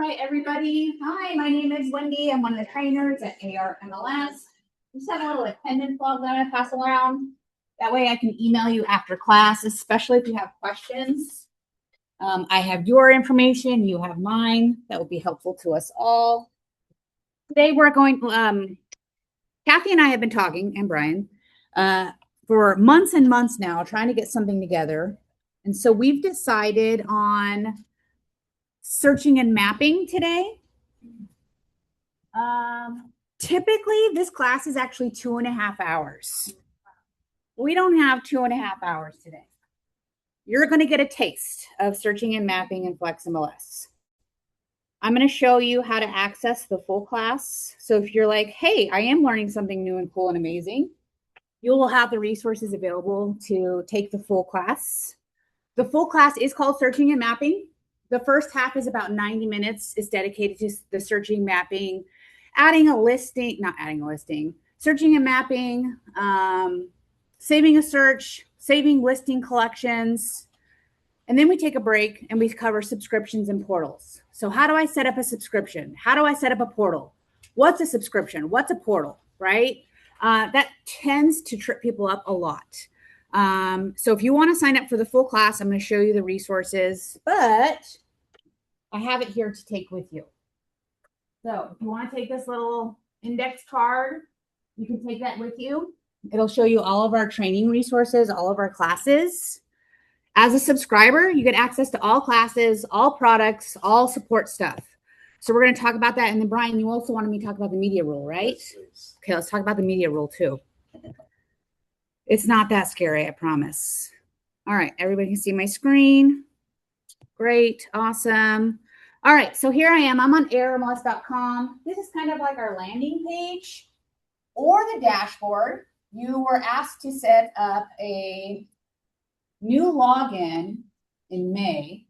right, everybody. Hi, my name is Wendy. I'm one of the trainers at ARMLS. Just have a little attendance log that I'm going to pass around. That way I can email you after class, especially if you have questions. I have your information. You have mine. That will be helpful to us all. Today we're going, Kathy and I have been talking, and Brian, for months and months now, trying to get something together. And so we've decided on searching and mapping today. Typically, this class is actually 2.5 hours. We don't have 2.5 hours today. You're going to get a taste of searching and mapping in ARMLS. I'm going to show you how to access the full class. So if you're like, hey, I am learning something new and cool and amazing, you will have the resources available to take the full class. The full class is called Searching and Mapping. The first half is about 90 minutes. It's dedicated to the searching, mapping, adding a listing, not adding a listing, searching and mapping, saving a search, saving listing collections. And then we take a break and we cover subscriptions and portals. So how do I set up a subscription? How do I set up a portal? What's a subscription? What's a portal, right? That tends to trip people up a lot. So if you want to sign up for the full class, I'm going to show you the resources, but I have it here to take with you. So if you want to take this little index card, you can take that with you. It'll show you all of our training resources, all of our classes. As a subscriber, you get access to all classes, all products, all support stuff. So we're going to talk about that. And then Brian, you also wanted me to talk about the media rule, right? Yes, okay, let's talk about the media rule too. It's not that scary, I promise. All right, everybody can see my screen. Great, awesome. All right, so here I am. I'm on ARMLS.com. This is kind of like our landing page or the dashboard. You were asked to set up a new login in May.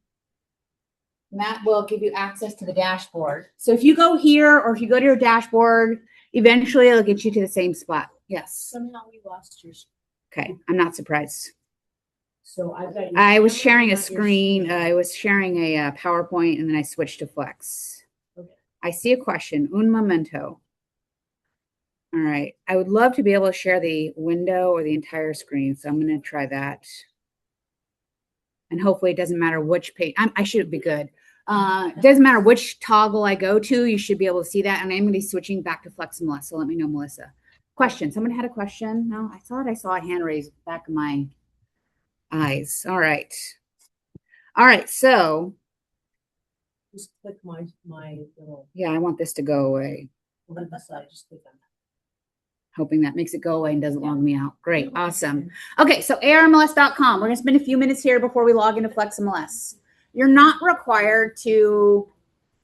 And that will give you access to the dashboard. So if you go here or if you go to your dashboard, eventually it'll get you to the same spot. Yes. Somehow we lost yours. Okay, I'm not surprised. So I was sharing a screen. I was sharing a PowerPoint, and then I switched to Flex. Okay. I see a question. Un momento. All right. I would love to be able to share the window or the entire screen, so I'm going to try that. And hopefully it doesn't matter which page. I should be good. It doesn't matter which toggle I go to. You should be able to see that. And I'm going to be switching back to FlexMLS, so let me know, Melissa. Question. Someone had a question? No, I thought I saw a hand raised back of my eyes. All right. All right. So just click my little. Yeah, I want this to go away. On the side, just click on that. Hoping that makes it go away and doesn't log me out. Great. Awesome. Okay. So ARMLS.com. We're going to spend a few minutes here before we log into FlexMLS. You're not required to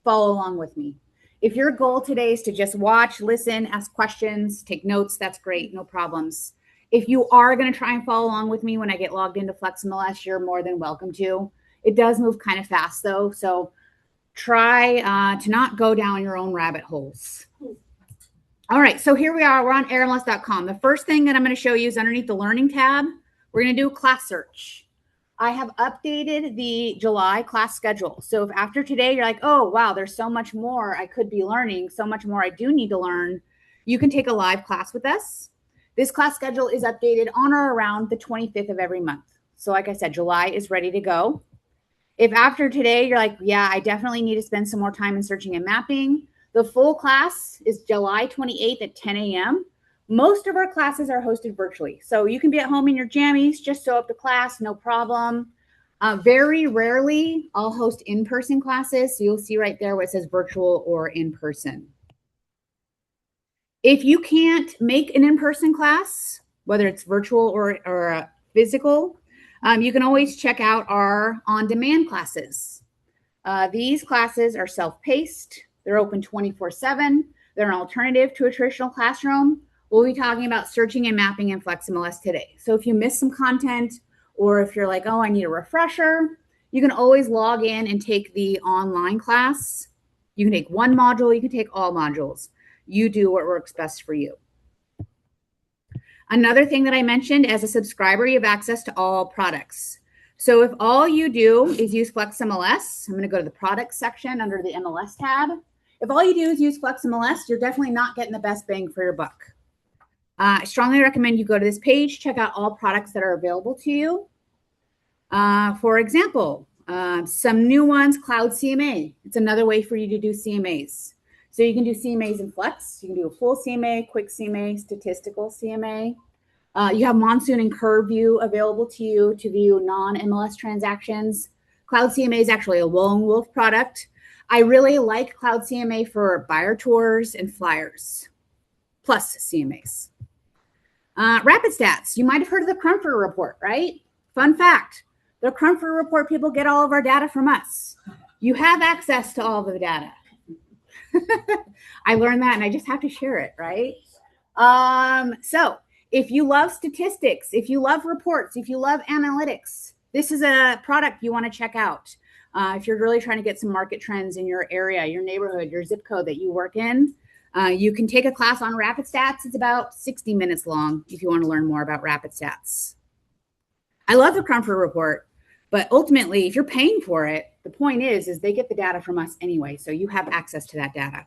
follow along with me. If your goal today is to just watch, listen, ask questions, take notes, that's great. No problems. If you are going to try and follow along with me when I get logged into FlexMLS, you're more than welcome to. It does move kind of fast, though, so try to not go down your own rabbit holes. All right, so here we are. We're on ARMLS.com. The first thing that I'm going to show you is underneath the Learning tab. We're going to do a class search. I have updated the July class schedule. So if after today you're like, oh, wow, there's so much more I could be learning, so much more I do need to learn, you can take a live class with us. This class schedule is updated on or around the 25th of every month. So like I said, July is ready to go. If after today you're like, yeah, I definitely need to spend some more time in searching and mapping, the full class is July 28th at 10 a.m. Most of our classes are hosted virtually. So you can be at home in your jammies, just show up to class, no problem. Very rarely I'll host in-person classes. So you'll see right there where it says virtual or in-person. If you can't make an in-person class, whether it's virtual or physical, you can always check out our on-demand classes. These classes are self-paced. They're open 24/7. They're an alternative to a traditional classroom. We'll be talking about searching and mapping in FlexMLS today. So if you missed some content, or if you're like, oh, I need a refresher, you can always log in and take the online class. You can take one module. You can take all modules. You do what works best for you. Another thing that I mentioned, as a subscriber, you have access to all products. So if all you do is use FlexMLS, I'm going to go to the products section under the MLS tab. If all you do is use FlexMLS, you're definitely not getting the best bang for your buck. I strongly recommend you go to this page, check out all products that are available to you. For example, some new ones, Cloud CMA. It's another way for you to do CMAs. So you can do CMAs in Flex. You can do a full CMA, quick CMA, statistical CMA. You have Monsoon and Curve View available to you to view non-MLS transactions. Cloud CMA is actually a lone wolf product. I really like Cloud CMA for buyer tours and flyers, plus CMAs. Rapid Stats. You might have heard of the Crumfer Report, right? Fun fact, the Crumfer Report people get all of our data from us. You have access to all of the data. I learned that and I just have to share it, right? So if you love statistics, if you love reports, if you love analytics, this is a product you want to check out. If you're really trying to get some market trends in your area, your neighborhood, your zip code that you work in, you can take a class on Rapid Stats. It's about 60 minutes long if you want to learn more about Rapid Stats. I love the Crumfer Report, but ultimately, if you're paying for it, the point is they get the data from us anyway, so you have access to that data.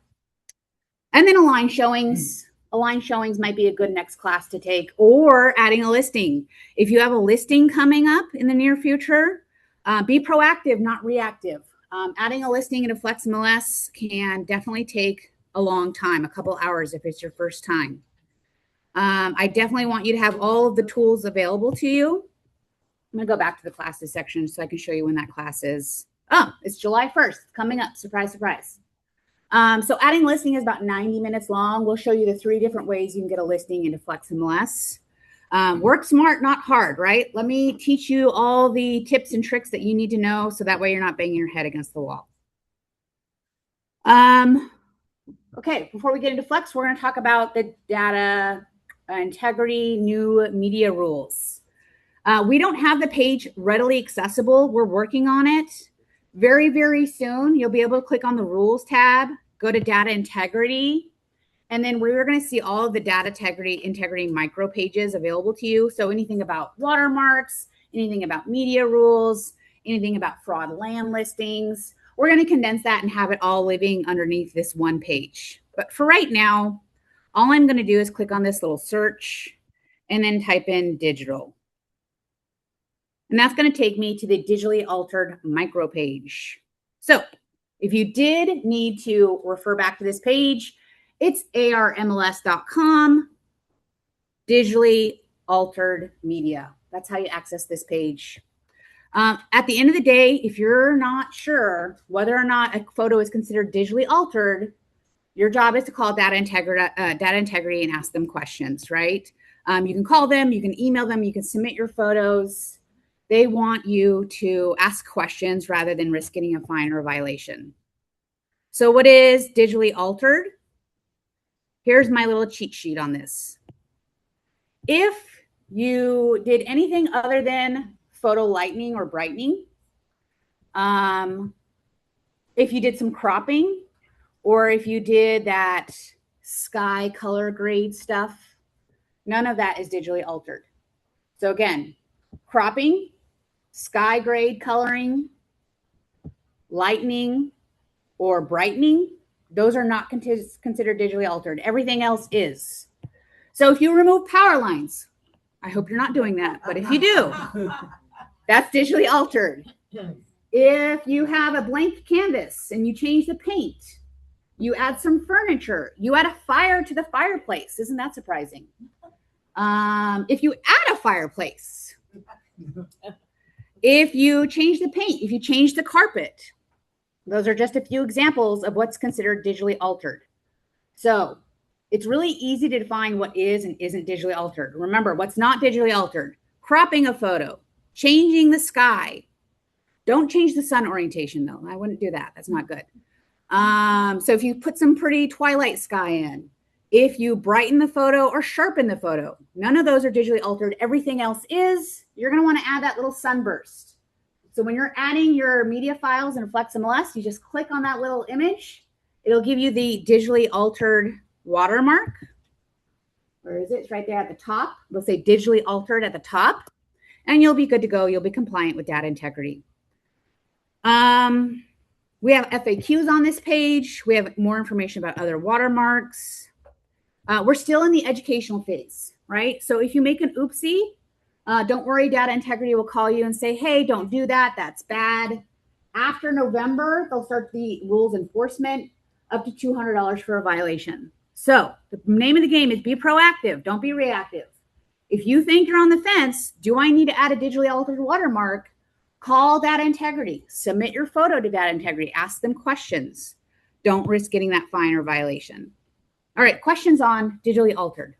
And then Align Showings. Align Showings might be a good next class to take, or adding a listing. If you have a listing coming up in the near future, be proactive, not reactive. Adding a listing into FlexMLS can definitely take a long time, a couple hours if it's your first time. I definitely want you to have all of the tools available to you. I'm going to go back to the classes section so I can show you when that class is. Oh, it's July 1st. It's coming up. Surprise, surprise. So adding listing is about 90 minutes long. We'll show you the 3 different ways you can get a listing into FlexMLS. Work smart, not hard, right? Let me teach you all the tips and tricks that you need to know so that way you're not banging your head against the wall. Okay, before we get into Flex, we're going to talk about the data integrity new media rules. We don't have the page readily accessible. We're working on it. Very, very soon, you'll be able to click on the Rules tab, go to Data Integrity, and then we're going to see all of the data integrity micro pages available to you. So anything about watermarks, anything about media rules, anything about fraud land listings. We're going to condense that and have it all living underneath this one page. But for right now, all I'm going to do is click on this little search and then type in digital. And that's going to take me to the digitally altered micro page. So if you did need to refer back to this page, it's ARMLS.com, digitally altered media. That's how you access this page. At the end of the day, if you're not sure whether or not a photo is considered digitally altered, your job is to call data integrity and ask them questions, right? You can call them, you can email them, you can submit your photos. They want you to ask questions rather than risk getting a fine or a violation. So what is digitally altered? Here's my little cheat sheet on this. If you did anything other than photo lightening or brightening, if you did some cropping, or if you did that sky color grade stuff, none of that is digitally altered. So again, cropping, sky grade coloring, lightening, or brightening, those are not considered digitally altered. Everything else is. So if you remove power lines, I hope you're not doing that, but if you do, that's digitally altered. If you have a blank canvas and you change the paint, you add some furniture, you add a fire to the fireplace. Isn't that surprising? If you add a fireplace, if you change the paint, if you change the carpet, those are just a few examples of what's considered digitally altered. So it's really easy to define what is and isn't digitally altered. Remember, what's not digitally altered: cropping a photo, changing the sky. Don't change the sun orientation, though. I wouldn't do that. That's not good. So if you put some pretty twilight sky in, if you brighten the photo or sharpen the photo, none of those are digitally altered. Everything else is. You're going to want to add that little sunburst. So when you're adding your media files in FlexMLS, you just click on that little image. It'll give you the digitally altered watermark. Where is it? It's right there at the top. It'll say digitally altered at the top. and you'll be good to go. You'll be compliant with data integrity. We have FAQs on this page. We have more information about other watermarks. We're still in the educational phase, right? So if you make an oopsie, don't worry, data integrity will call you and say, hey, don't do that. That's bad. After November, they'll start the rules enforcement up to $200 for a violation. So the name of the game is be proactive. Don't be reactive. If you think you're on the fence, do I need to add a digitally altered watermark? Call data integrity. Submit your photo to data integrity. Ask them questions. Don't risk getting that fine or violation. All right, questions on digitally altered.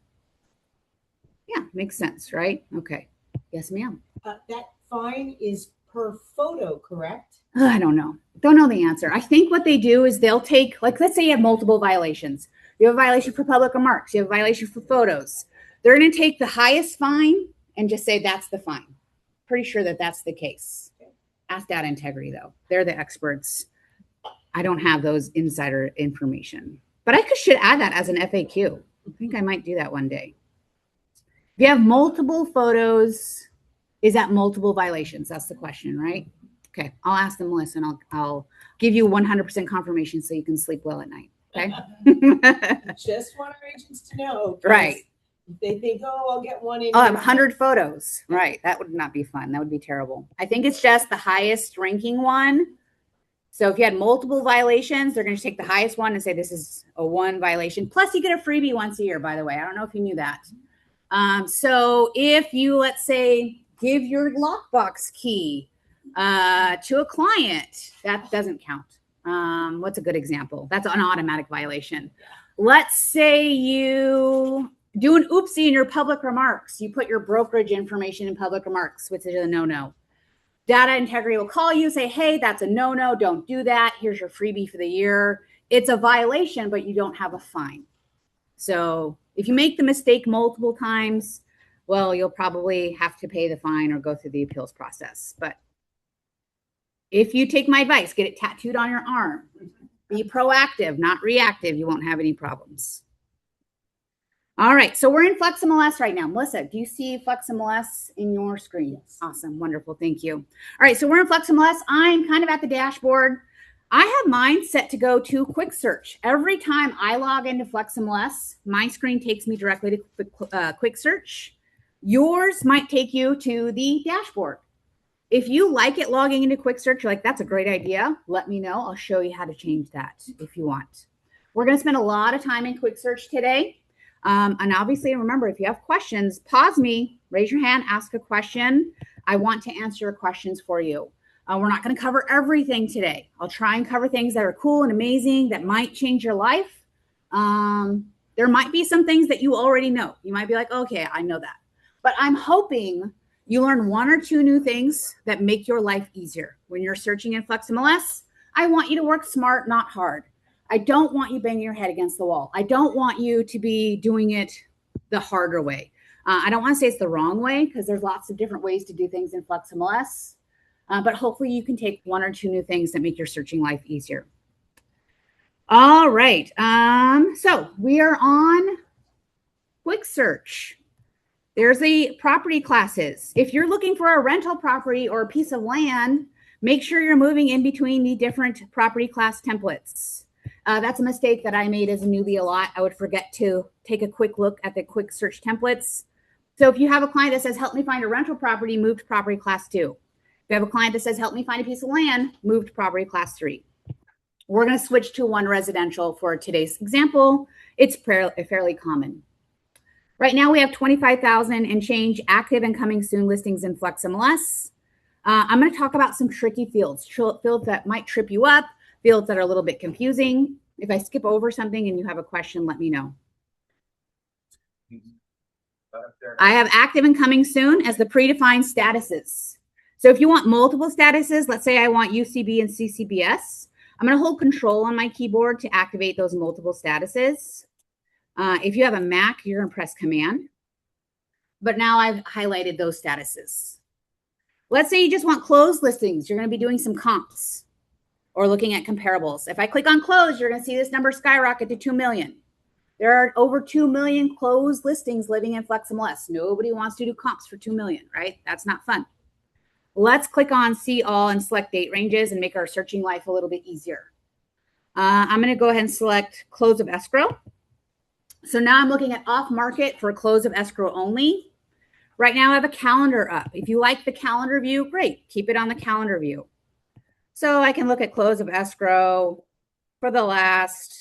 Yeah, makes sense, right? Okay. Yes, ma'am. That fine is per photo, correct? I don't know. Don't know the answer. I think what they do is they'll take, like, let's say you have multiple violations. You have a violation for public remarks. You have a violation for photos. They're going to take the highest fine and just say that's the fine. Pretty sure that that's the case. Ask data integrity, though. They're the experts. I don't have those insider information. But I should add that as an FAQ. I think I might do that one day. If you have multiple photos, is that multiple violations? That's the question, right? Okay, I'll ask them, Melissa, and I'll give you 100% confirmation so you can sleep well at night. Okay. Just want our agents to know. Right. If they think, oh, I'll get one in. I'll have 100 photos. Right. That would not be fun. That would be terrible. I think it's just the highest ranking one. So if you had multiple violations, they're going to take the highest one and say this is a 1 violation. Plus, you get a freebie once a year, by the way. I don't know if you knew that. So if you, let's say, give your lockbox key to a client, that doesn't count. What's a good example? That's an automatic violation. Let's say you do an oopsie in your public remarks. You put your brokerage information in public remarks, which is a no-no. Data integrity will call you, say, hey, that's a no-no. Don't do that. Here's your freebie for the year. It's a violation, but you don't have a fine. So if you make the mistake multiple times, well, you'll probably have to pay the fine or go through the appeals process. But if you take my advice, get it tattooed on your arm. Be proactive, not reactive. You won't have any problems. All right, so we're in FlexMLS right now. Melissa, do you see FlexMLS in your screen? Yes. Awesome, wonderful, thank you. All right, so we're in FlexMLS. I'm kind of at the dashboard. I have mine set to go to quick search. Every time I log into FlexMLS, my screen takes me directly to quick search. Yours might take you to the dashboard. If you like it logging into quick search, you're like, that's a great idea, let me know. I'll show you how to change that if you want. We're going to spend a lot of time in quick search today. And obviously, remember, if you have questions, pause me, raise your hand, ask a question. I want to answer your questions for you. We're not going to cover everything today. I'll try and cover things that are cool and amazing that might change your life. There might be some things that you already know. You might be like, okay, I know that. But I'm hoping you learn 1 or 2 new things that make your life easier. When you're searching in FlexMLS, I want you to work smart, not hard. I don't want you banging your head against the wall. I don't want you to be doing it the harder way. I don't want to say it's the wrong way because there's lots of different ways to do things in FlexMLS. But hopefully you can take 1 or 2 new things that make your searching life easier. All right. So we are on quick search. There's the property classes. If you're looking for a rental property or a piece of land, make sure you're moving in between the different property class templates. That's a mistake that I made as a newbie a lot. I would forget to take a quick look at the quick search templates. So if you have a client that says, help me find a rental property, move to property class 2. If you have a client that says, help me find a piece of land, move to property class 3. We're going to switch to 1 residential for today's example. It's fairly common. Right now we have 25,000 and change active and coming soon listings in FlexMLS. I'm going to talk about some tricky fields that might trip you up, fields that are a little bit confusing. If I skip over something and you have a question, let me know. I have active and coming soon as the predefined statuses. So if you want multiple statuses, let's say I want UCB and CCBS, I'm going to hold control on my keyboard to activate those multiple statuses. If you have a Mac, you're going to press Command. But now I've highlighted those statuses. Let's say you just want closed listings. You're going to be doing some comps or looking at comparables. If I click on close, you're going to see this number skyrocket to 2 million. There are over 2 million closed listings living in FlexMLS. Nobody wants to do comps for 2 million, right? That's not fun. Let's click on see all and select date ranges and make our searching life a little bit easier. I'm going to go ahead and select close of escrow. So now I'm looking at off market for close of escrow only. Right now I have a calendar up. If you like the calendar view, great. Keep it on the calendar view. So I can look at close of escrow for the last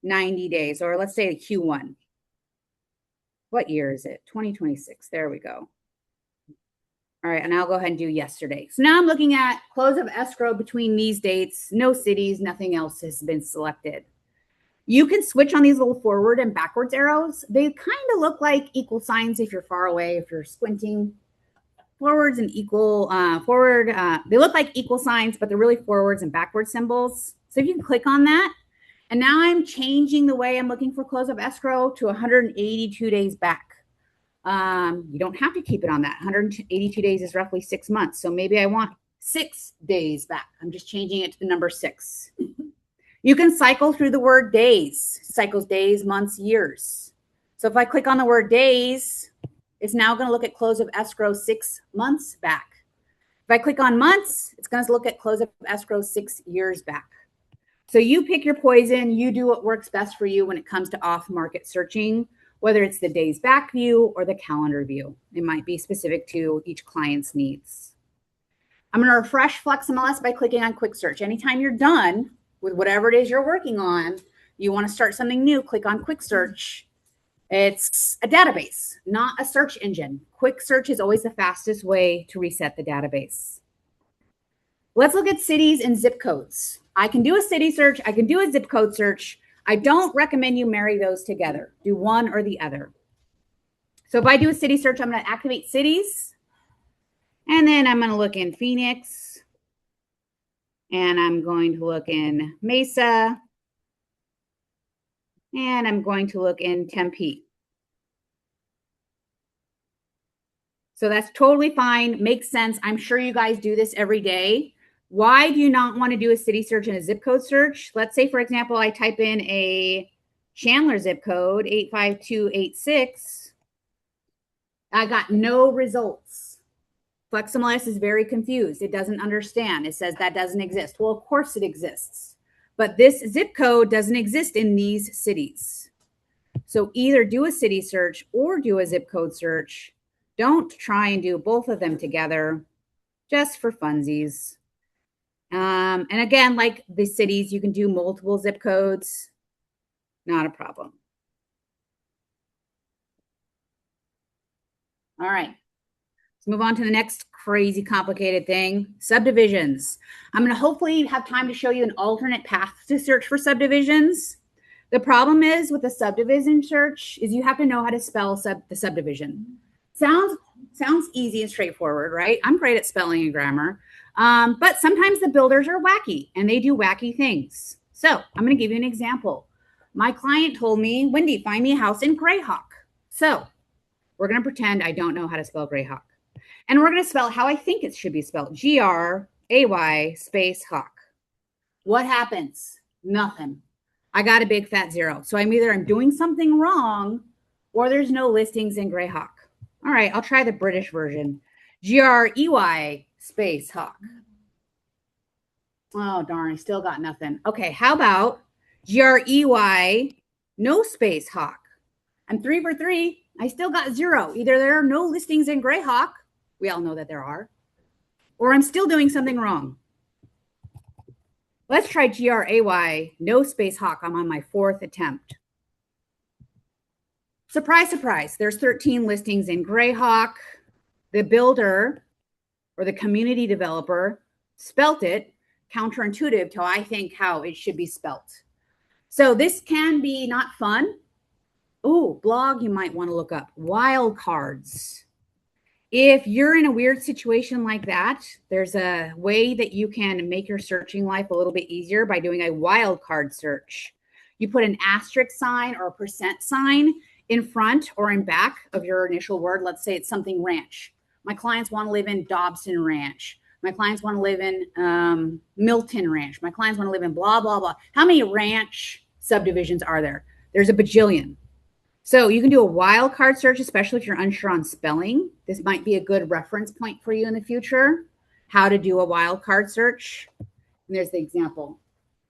90 days, or let's say Q1. What year is it? 2026. There we go. All right, and I'll go ahead and do yesterday. So now I'm looking at close of escrow between these dates, no cities, nothing else has been selected. You can switch on these little forward and backwards arrows. They kind of look like equal signs if you're far away, if you're squinting. Forwards and equal, they look like equal signs, but they're really forwards and backwards symbols. So if you can click on that, and now I'm changing the way I'm looking for close of escrow to 182 days back. You don't have to keep it on that. 182 days is roughly 6 months. So maybe I want 6 days back. I'm just changing it to the number 6. You can cycle through the word days. Cycles days, months, years. So if I click on the word days, it's now going to look at close of escrow 6 months back. If I click on months, it's going to look at close of escrow 6 years back. So you pick your poison. You do what works best for you when it comes to off-market searching, whether it's the days back view or the calendar view. It might be specific to each client's needs. I'm going to refresh FlexMLS by clicking on Quick Search. Anytime you're done with whatever it is you're working on, you want to start something new, click on Quick Search. It's a database, not a search engine. Quick Search is always the fastest way to reset the database. Let's look at cities and zip codes. I can do a city search. I can do a zip code search. I don't recommend you marry those together. Do one or the other. So if I do a city search, I'm going to activate cities. And then I'm going to look in Phoenix. And I'm going to look in Mesa. And I'm going to look in Tempe. So that's totally fine. Makes sense. I'm sure you guys do this every day. Why do you not want to do a city search and a zip code search? Let's say, for example, I type in a Chandler zip code, 85286. I got no results. FlexMLS is very confused. It doesn't understand. It says that doesn't exist. Well, of course it exists. But this zip code doesn't exist in these cities. So either do a city search or do a zip code search. Don't try and do both of them together, just for funsies. And again, like the cities, you can do multiple zip codes. Not a problem. All right. Let's move on to the next crazy complicated thing, subdivisions. I'm going to hopefully have time to show you an alternate path to search for subdivisions. The problem is with the subdivision search is you have to know how to spell the subdivision. Sounds easy and straightforward, right? I'm great at spelling and grammar. But sometimes the builders are wacky and they do wacky things. So I'm going to give you an example. My client told me, Wendy, find me a house in Grayhawk. So we're going to pretend I don't know how to spell Grayhawk. And we're going to spell how I think it should be spelled. Gray space hawk. What happens? Nothing. I got a big fat 0. So I'm doing something wrong or there's no listings in Grayhawk. All right, I'll try the British version. Grey space hawk. Oh, darn, I still got nothing. Okay, how about Grey no space hawk? I'm 3 for 3. I still got 0. Either there are no listings in Grayhawk. We all know that there are. Or I'm still doing something wrong. Let's try Gray no space hawk. I'm on my 4th attempt. Surprise, surprise. There's 13 listings in Grayhawk. The builder or the community developer spelt it counterintuitive to I think how it should be spelt. So this can be not fun. Oh, blog you might want to look up. Wildcards. If you're in a weird situation like that, there's a way that you can make your searching life a little bit easier by doing a wildcard search. You put an asterisk sign or a % sign in front or in back of your initial word. Let's say it's something ranch. My clients want to live in Dobson Ranch. My clients want to live in Milton Ranch. My clients want to live in blah, blah, blah. How many ranch subdivisions are there? There's a bajillion. So you can do a wildcard search, especially if you're unsure on spelling. This might be a good reference point for you in the future, how to do a wildcard search. And there's the example.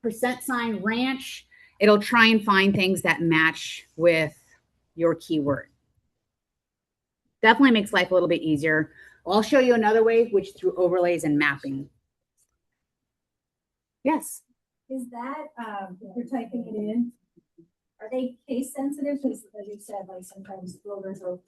% ranch, it'll try and find things that match with your keyword. Definitely makes life a little bit easier. I'll show you another way, which through overlays and mapping. Yes. Is that, if you're typing it in, are they case sensitive? Because as you said, like sometimes builders will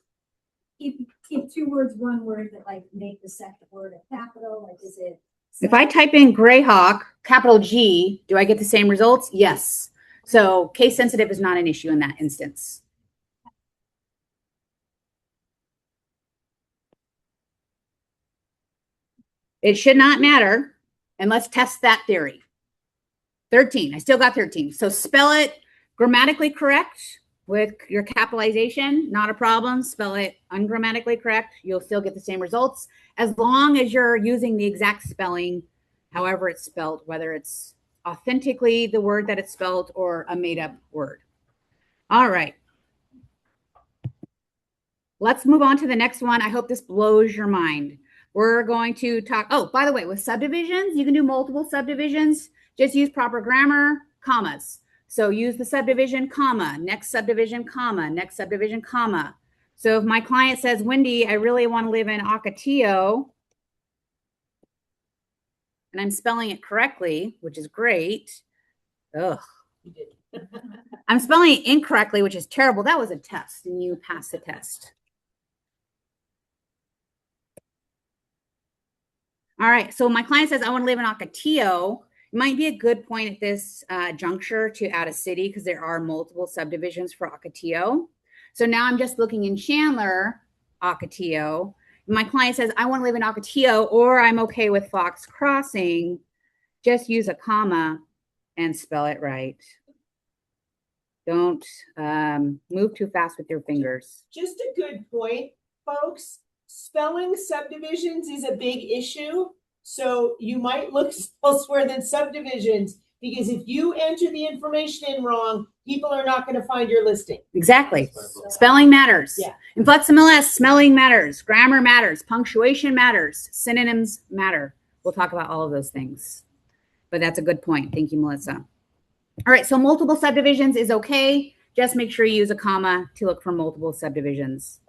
keep 2 words, 1 word that like make the second word a capital. Like, is it? If I type in Greyhawk, capital G, do I get the same results? Yes. So case sensitive is not an issue in that instance. It should not matter. And let's test that theory. 13. I still got 13. So spell it grammatically correct with your capitalization, not a problem. Spell it ungrammatically correct. You'll still get the same results as long as you're using the exact spelling, however it's spelled, whether it's authentically the word that it's spelled or a made up word. All right. Let's move on to the next one. I hope this blows your mind. We're going to talk, oh, by the way, with subdivisions, you can do multiple subdivisions. Just use proper grammar, commas. So use the subdivision, comma, next subdivision, comma, next subdivision, comma. So if my client says, Wendy, I really want to live in Ocotillo, and I'm spelling it correctly, which is great. Ugh. I'm spelling it incorrectly, which is terrible. That was a test, and you passed the test. All right, so my client says, I want to live in Ocotillo. It might be a good point at this juncture to add a city because there are multiple subdivisions for Ocotillo. So now I'm just looking in Chandler, Ocotillo. My client says, I want to live in Ocotillo, or I'm okay with Fox Crossing. Just use a comma and spell it right. Don't move too fast with your fingers. Just a good point, folks. Spelling subdivisions is a big issue. So you might look elsewhere than subdivisions, because if you enter the information in wrong, people are not going to find your listing. Exactly. Spelling matters. Yeah. In FlexMLS, spelling matters, grammar matters, punctuation matters, synonyms matter. We'll talk about all of those things. But that's a good point. Thank you, Melissa. All right, so multiple subdivisions is okay. Just make sure you use a comma to look for multiple subdivisions.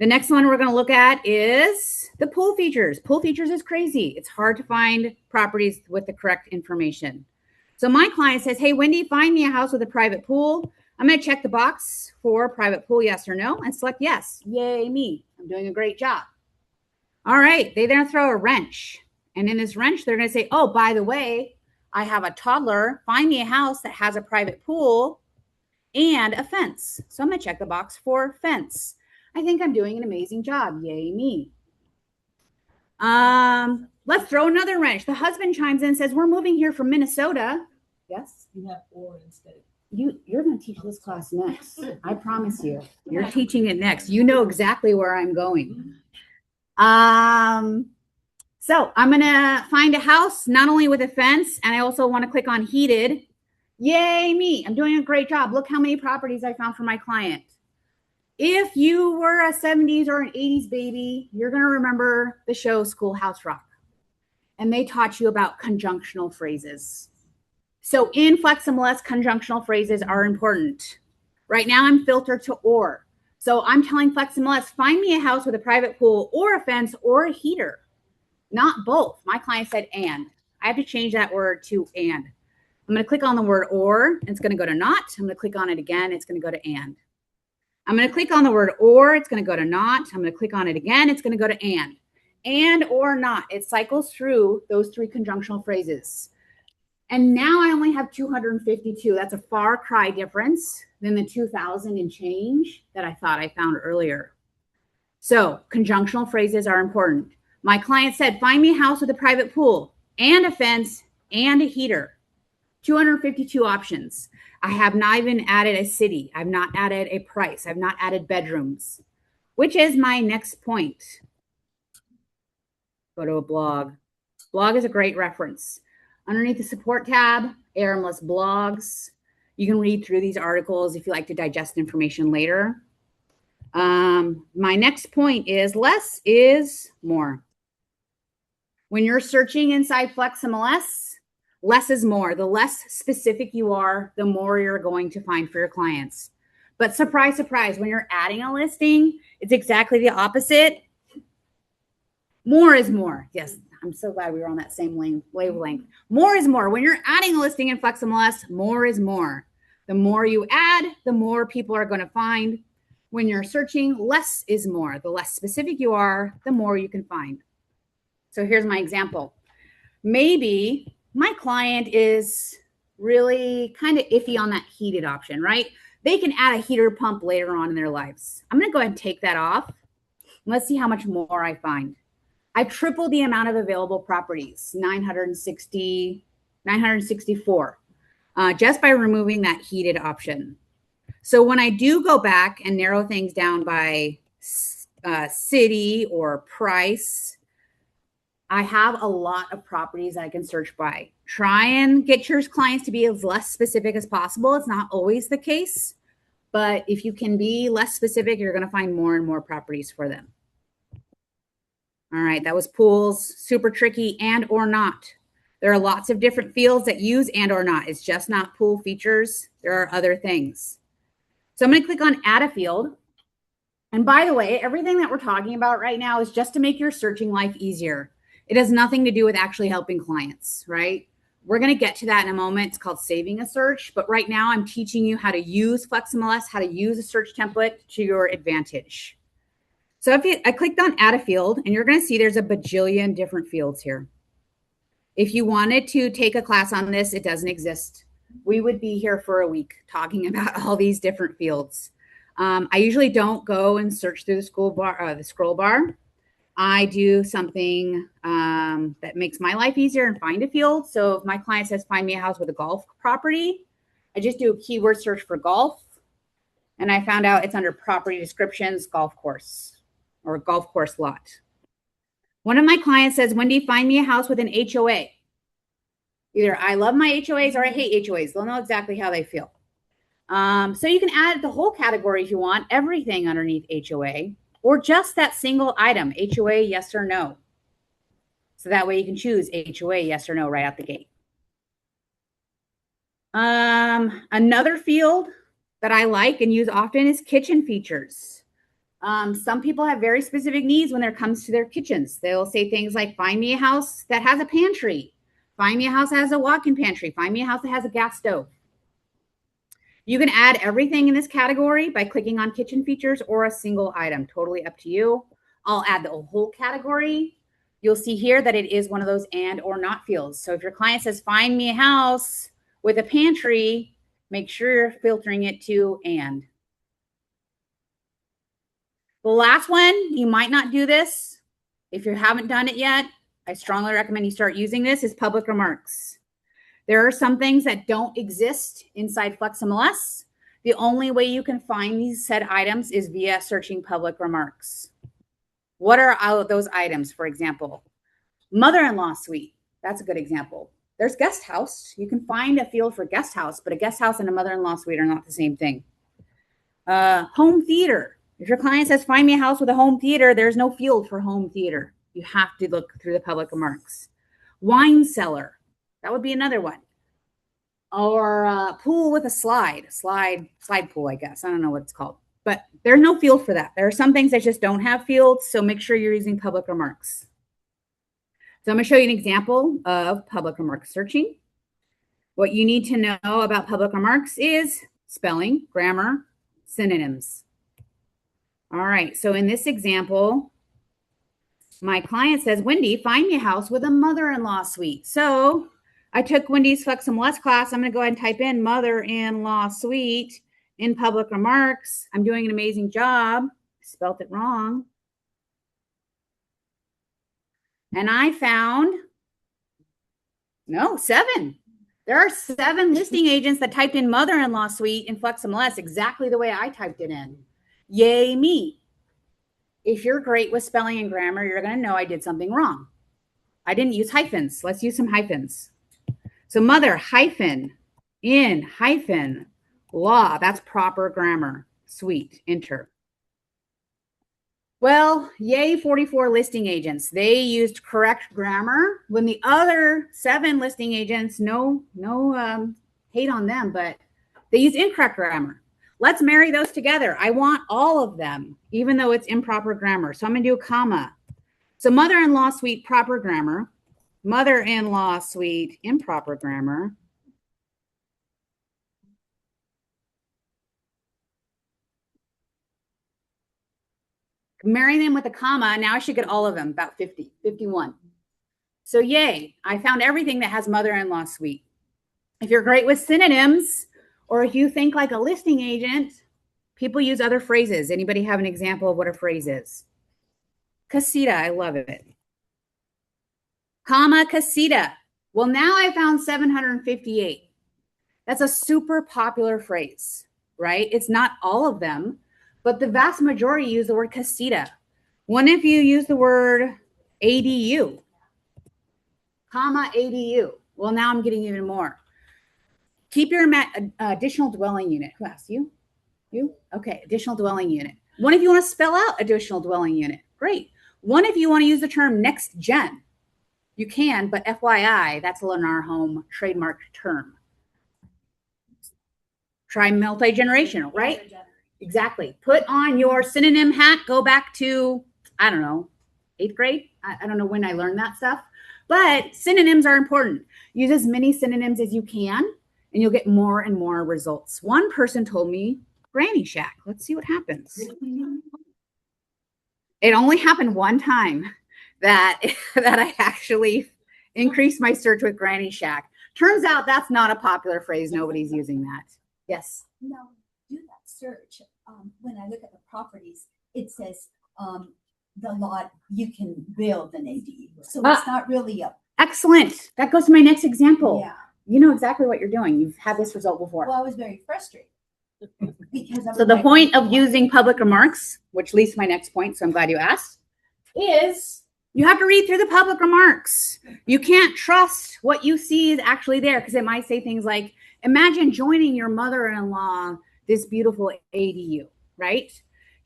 The next one we're going to look at is the pool features. Pool features is crazy. It's hard to find properties with the correct information. So my client says, hey, Wendy, find me a house with a private pool. I'm going to check the box for private pool, yes or no, and select yes. Yay, me. I'm doing a great job. All right, they then throw a wrench. And in this wrench, they're going to say, oh, by the way, I have a toddler. Find me a house that has a private pool and a fence. So I'm going to check the box for fence. I think I'm doing an amazing job. Yay, me. Let's throw another wrench. The husband chimes in and says, we're moving here from Minnesota. Yes? You have or instead. You're going to teach this class next. I promise you. You're teaching it next. You know exactly where I'm going. So I'm going to find a house, not only with a fence, and I also want to click on heated. Yay, me. I'm doing a great job. Look how many properties I found for my client. If you were a 70s or an 80s baby, you're going to remember the show Schoolhouse Rock. And they taught you about conjunctional phrases. So in FlexMLS, conjunctional phrases are important. Right now I'm filtered to or. So I'm telling FlexMLS, find me a house with a private pool or a fence or a heater. Not both. My client said and. I have to change that word to and. I'm going to click on the word or, and it's going to go to not. I'm going to click on it again. It's going to go to and. I'm going to click on the word or, it's going to go to not. I'm going to click on it again. It's going to go to and. And or not. It cycles through those 3 conjunctional phrases. And now I only have 252. That's a far cry difference than the 2,000 and change that I thought I found earlier. So conjunctional phrases are important. My client said, find me a house with a private pool and a fence and a heater. 252 options. I have not even added a city. I've not added a price. I've not added bedrooms, which is my next point. Go to a blog. Blog is a great reference. Underneath the support tab, ARMLS blogs. You can read through these articles if you like to digest information later. My next point is less is more. When you're searching inside FlexMLS, less is more. The less specific you are, the more you're going to find for your clients. But surprise, surprise, when you're adding a listing, it's exactly the opposite. More is more. Yes, I'm so glad we were on that same wavelength. More is more. When you're adding a listing in FlexMLS, more is more. The more you add, the more people are going to find. When you're searching, less is more. The less specific you are, the more you can find. So here's my example. Maybe my client is really kind of iffy on that heated option, right? They can add a heater pump later on in their lives. I'm going to go ahead and take that off. Let's see how much more I find. I tripled the amount of available properties, 964, just by removing that heated option. So when I do go back and narrow things down by city or price, I have a lot of properties that I can search by. Try and get your clients to be as less specific as possible. It's not always the case, but if you can be less specific, you're going to find more and more properties for them. All right, that was pools, super tricky, and or not. There are lots of different fields that use and or not. It's just not pool features. There are other things. So I'm going to click on add a field. And by the way, everything that we're talking about right now is just to make your searching life easier. It has nothing to do with actually helping clients, right? We're going to get to that in a moment. It's called saving a search. But right now I'm teaching you how to use FlexMLS, how to use a search template to your advantage. So I clicked on add a field, and you're going to see there's a bajillion different fields here. If you wanted to take a class on this, it doesn't exist. We would be here for a week talking about all these different fields. I usually don't go and search through the scroll bar. I do something that makes my life easier and find a field. So if my client says, find me a house with a golf property, I just do a keyword search for golf. And I found out it's under property descriptions, golf course or golf course lot. One of my clients says, Wendy, find me a house with an HOA. Either I love my HOAs or I hate HOAs. They'll know exactly how they feel. So you can add the whole category if you want, everything underneath HOA, or just that single item, HOA, yes or no. So that way you can choose HOA, yes or no, right out the gate. Another field that I like and use often is kitchen features. Some people have very specific needs when it comes to their kitchens. They'll say things like, find me a house that has a pantry. Find me a house that has a walk-in pantry. Find me a house that has a gas stove. You can add everything in this category by clicking on kitchen features or a single item, totally up to you. I'll add the whole category. You'll see here that it is one of those and or not fields. So if your client says, find me a house with a pantry, make sure you're filtering it to and. The last one, you might not do this. If you haven't done it yet, I strongly recommend you start using this, is public remarks. There are some things that don't exist inside FlexMLS. The only way you can find these said items is via searching public remarks. What are those items, for example? Mother-in-law suite. That's a good example. There's guest house. You can find a field for guest house, but a guest house and a mother-in-law suite are not the same thing. Home theater. If your client says, find me a house with a home theater, there's no field for home theater. You have to look through the public remarks. Wine cellar. That would be another one. Or pool with a slide pool, I guess. I don't know what it's called, but there's no field for that. There are some things that just don't have fields, so make sure you're using public remarks. So I'm going to show you an example of public remarks searching. What you need to know about public remarks is spelling, grammar, synonyms. All right, so in this example, my client says, Wendy, find me a house with a mother-in-law suite. So I took Wendy's FlexMLS class. I'm going to go ahead and type in mother-in-law suite in public remarks. I'm doing an amazing job. Spelt it wrong. And I found, no, 7. There are 7 listing agents that typed in mother-in-law suite in FlexMLS exactly the way I typed it in. Yay me. If you're great with spelling and grammar, you're going to know I did something wrong. I didn't use hyphens. Let's use some hyphens. So mother hyphen in hyphen law. That's proper grammar. Sweet. Enter. Well, yay, 44 listing agents. They used correct grammar when the other 7 listing agents, no hate on them, but they used incorrect grammar. Let's marry those together. I want all of them, even though it's improper grammar. So I'm going to do a comma. So mother-in-law suite, proper grammar. Mother-in-law suite, improper grammar. Marry them with a comma. Now I should get all of them, about 50, 51. So yay, I found everything that has mother-in-law suite. If you're great with synonyms, or if you think like a listing agent, people use other phrases. Anybody have an example of what a phrase is? Casita, I love it. Comma, casita. Well, now I found 758. That's a super popular phrase, right? It's not all of them, but the vast majority use the word casita. What if you use the word ADU? Comma, ADU. Well, now I'm getting even more. Keep your additional dwelling unit. Who asked you? You? Okay, additional dwelling unit. What if you want to spell out additional dwelling unit? Great. What if you want to use the term next gen? You can, but FYI, that's a Lennar Home trademark term. Try multi-generational, right? Exactly. Put on your synonym hat. Go back to, I don't know, 8th grade. I don't know when I learned that stuff, but synonyms are important. Use as many synonyms as you can, and you'll get more and more results. One person told me granny shack. Let's see what happens. It only happened one time that I actually increased my search with granny shack. Turns out that's not a popular phrase. Nobody's using that. Yes. No, do that search. When I look at the properties, it says the lot you can build an ADU. So it's not really a. Excellent. That goes to my next example. Yeah. You know exactly what you're doing. You've had this result before. Well, I was very frustrated because. So the point of using public remarks, which leads to my next point, so I'm glad you asked, is you have to read through the public remarks. You can't trust what you see is actually there because it might say things like, imagine joining your mother-in-law this beautiful ADU, right?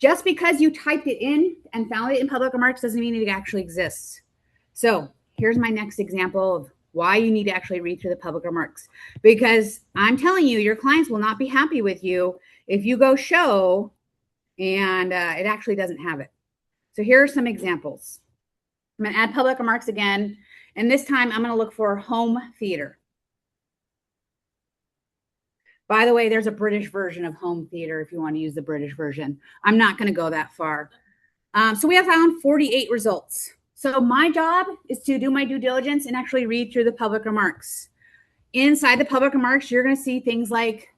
Just because you typed it in and found it in public remarks doesn't mean it actually exists. So here's my next example of why you need to actually read through the public remarks. Because I'm telling you, your clients will not be happy with you if you go show and it actually doesn't have it. So here are some examples. I'm going to add public remarks again. And this time I'm going to look for home theater. By the way, there's a British version of home theater if you want to use the British version. I'm not going to go that far. So we have found 48 results. So my job is to do my due diligence and actually read through the public remarks. Inside the public remarks, you're going to see things like,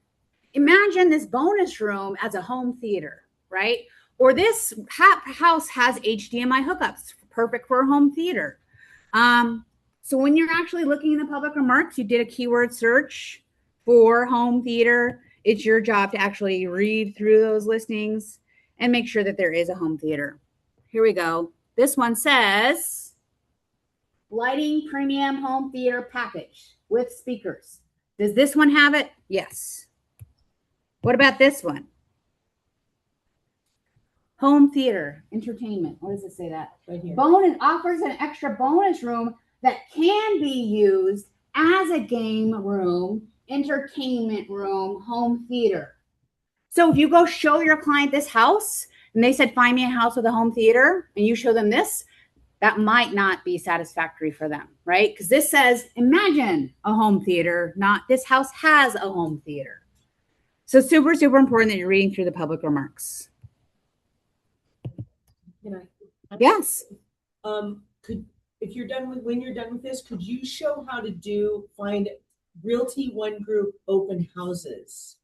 imagine this bonus room as a home theater, right? Or this house has HDMI hookups, perfect for a home theater. So when you're actually looking in the public remarks, you did a keyword search for home theater. It's your job to actually read through those listings and make sure that there is a home theater. Here we go. This one says, lighting premium home theater package with speakers. Does this one have it? Yes. What about this one? Home theater, entertainment. What does it say that? Right here. Bonus offers an extra bonus room that can be used as a game room, entertainment room, home theater. So if you go show your client this house and they said, find me a house with a home theater, and you show them this, that might not be satisfactory for them, right? Because this says, imagine a home theater, not this house has a home theater. So super, super important that you're reading through the public remarks. Yes. If you're done with, when you're done with this, could you show how to find Realty One Group open houses?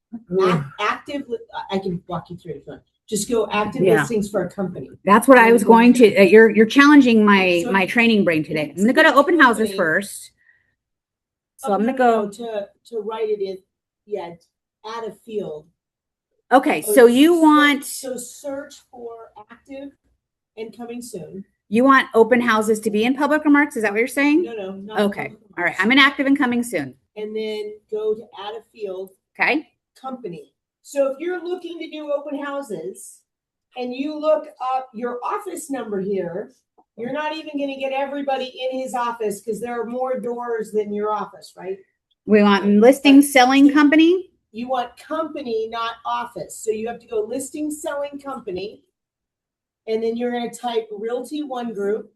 Active, I can walk you through it if you want. Just go active listings for a company. That's what I was going to, you're challenging my training brain today. I'm going to go to open houses first. So I'm going to go to write it in, add a field. Okay, so you want. So search for active and coming soon. You want open houses to be in public remarks? Is that what you're saying? No, not okay. All right. I'm in active and coming soon. and then go to add a field, Okay. company. So if you're looking to do open houses and you look up your office number here, you're not even gonna get everybody in his office because there are more doors than your office, right? We want listing selling company. You want company, not office. So you have to go listing selling company. And then you're gonna type Realty One Group.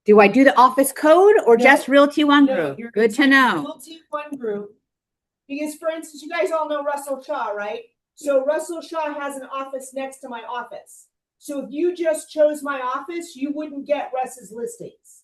Do I do the office code or No. just Realty One No, Group? you're Good to gonna type know. Realty One Group. Because for instance, you guys all know Russell Shaw, right? So Russell Shaw has an office next to my office. So if you just chose my office, you wouldn't get Russ's listings,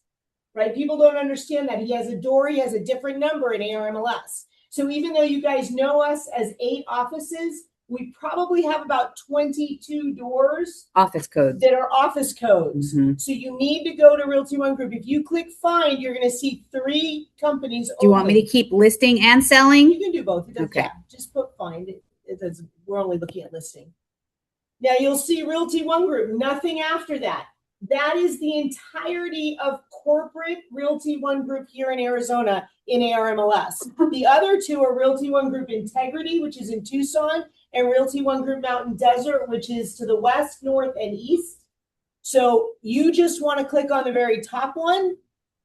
right? People don't understand that. He has a door, he has a different number in ARMLS. So even though you guys know us as 8 offices, we probably have about 22 doors Office codes. that are office codes. Mhm. So you need to go to Realty One Group. If you click find, you're going to see 3 companies. Do you want me to keep listing and selling? You can do both. It does, Okay. yeah. Just put find. It does. We're only looking at listing. Now you'll see Realty One Group. Nothing after that. That is the entirety of corporate Realty One Group here in Arizona in ARMLS. The other 2 are Realty One Group Integrity, which is in Tucson, and Realty One Group Mountain Desert, which is to the west, north, and east. So you just want to click on the very top one,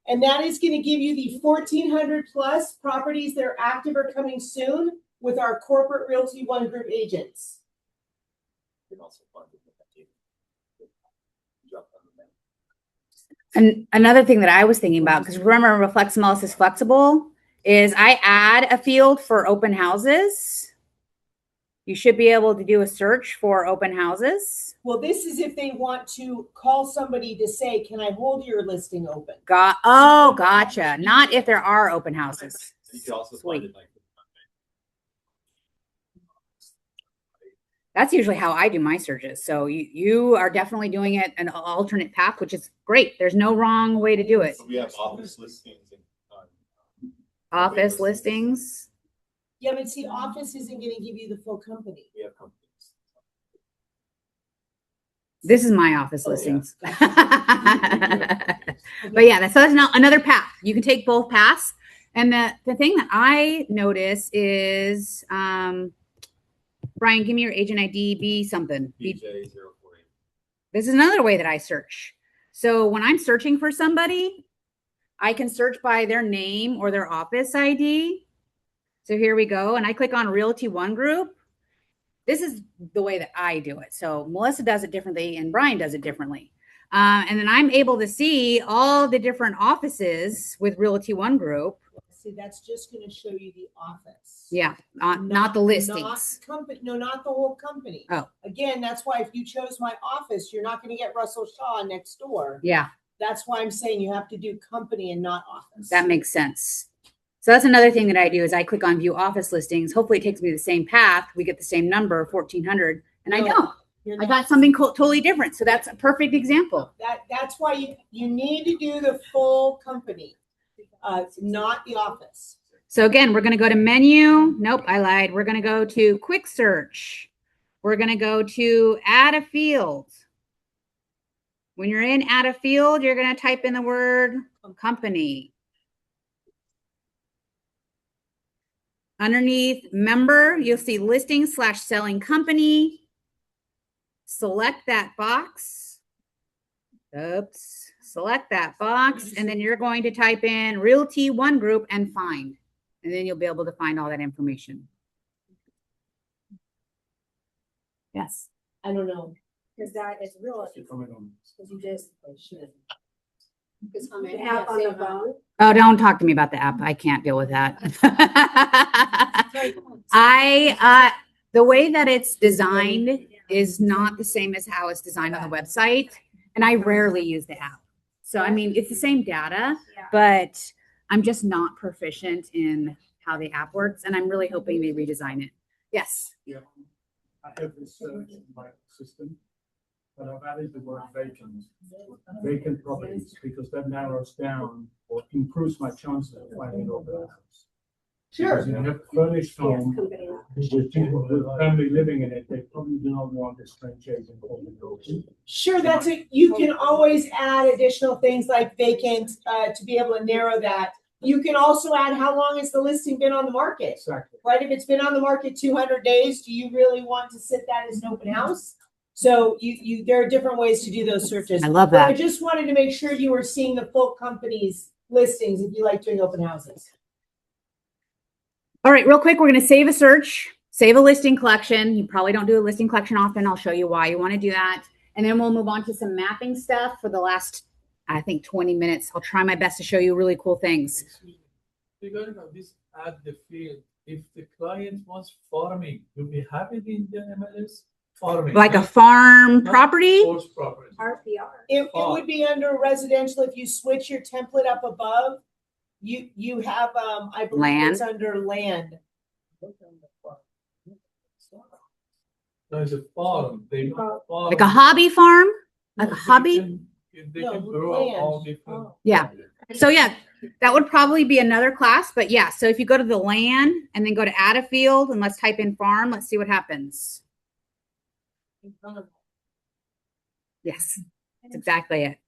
and that is going to give you the 1,400 plus properties that are active or coming soon with our corporate Realty One Group agents. And another thing that I was thinking about, because remember, ARMLS is flexible, is I add a field for open houses. You should be able to do a search for open houses. Well, this is if they want to call somebody to say, can I hold your listing open? Gotcha. Not if there are open houses. You can also Sweet. find it like. That's usually how I do my searches. So you are definitely doing it an alternate path, which is great. There's no wrong way to do it. We have office listings and. Office listings. Yeah, but see, office isn't going to give you the full company. We have companies. This is my office Oh, yeah. listings. But yeah, so that's another path. You can take both paths. And the thing that I notice is, Brian, give me your agent ID, B something. BJ048. This is another way that I search. So when I'm searching for somebody, I can search by their name or their office ID. So here we go. And I click on Realty One Group. This is the way that I do it. So Melissa does it differently and Brian does it differently. And then I'm able to see all the different offices with Realty One Group. See, that's just going to show you the office. Yeah, not the listings. Not company, no, not the whole company. Oh. Again, that's why if you chose my office, you're not going to get Russell Shaw next door. Yeah, That's why I'm saying you have to do company and not office. that makes sense. So that's another thing that I do is I click on view office listings. Hopefully it takes me the same path. We get the same number, 1,400, and I No, don't. you're I not. got something totally different. So that's a perfect example. That's why you need to do the full company, not the office. So again, we're going to go to menu. Nope, I lied. We're going to go to quick search. We're going to go to add a field. When you're in add a field, you're going to type in the word company. Underneath member, you'll see listing / selling company. Select that box. Oops. Select that box. And then you're going to type in Realty One Group and find. And then you'll be able to find all that information. Yes. I don't know. Because that is real. Because you just. The app on the phone. Oh, don't talk to me about the app. I can't deal with that. The way that it's designed is not the same as how it's designed on the website. And I rarely use the app. So, I mean, it's the same data, but I'm just not proficient in how the app works. And I'm really hoping they redesign it. Yes. Yeah, I have this search in my system, but I've added the word vacant properties, because that narrows down or improves my chances of finding an open house. Sure. Because you have furnished home with people with family living in it, they probably do not want this franchise and open open. Sure, you can always add additional things like vacant to be able to narrow that. You can also add how long has the listing been on the market, Exactly. right? If it's been on the market 200 days, do you really want to sit that as an open house? So there are different ways to do those searches. I love But I that. just wanted to make sure you were seeing the full company's listings if you like doing open houses. All right, real quick, we're going to save a search, save a listing collection. You probably don't do a listing collection often. I'll show you why you want to do that. And then we'll move on to some mapping stuff for the last, I think, 20 minutes. I'll try my best to show you really cool things. Regarding this add the field, if the client wants farming, you'll be happy in the MLS? Farming. Like a not- farm not property? Horse property. RPR. It would be under residential. If you switch your template up above, you have, I believe Land. it's under land. No, it's a farm. They not farm. Like a hobby farm? Like a No, they hobby? they No, can grow land. all different. Yeah. So yeah, that would probably be another class, but yeah. So if you go to the land and then go to add a field and let's type in farm, let's see what happens. Yes, that's exactly it.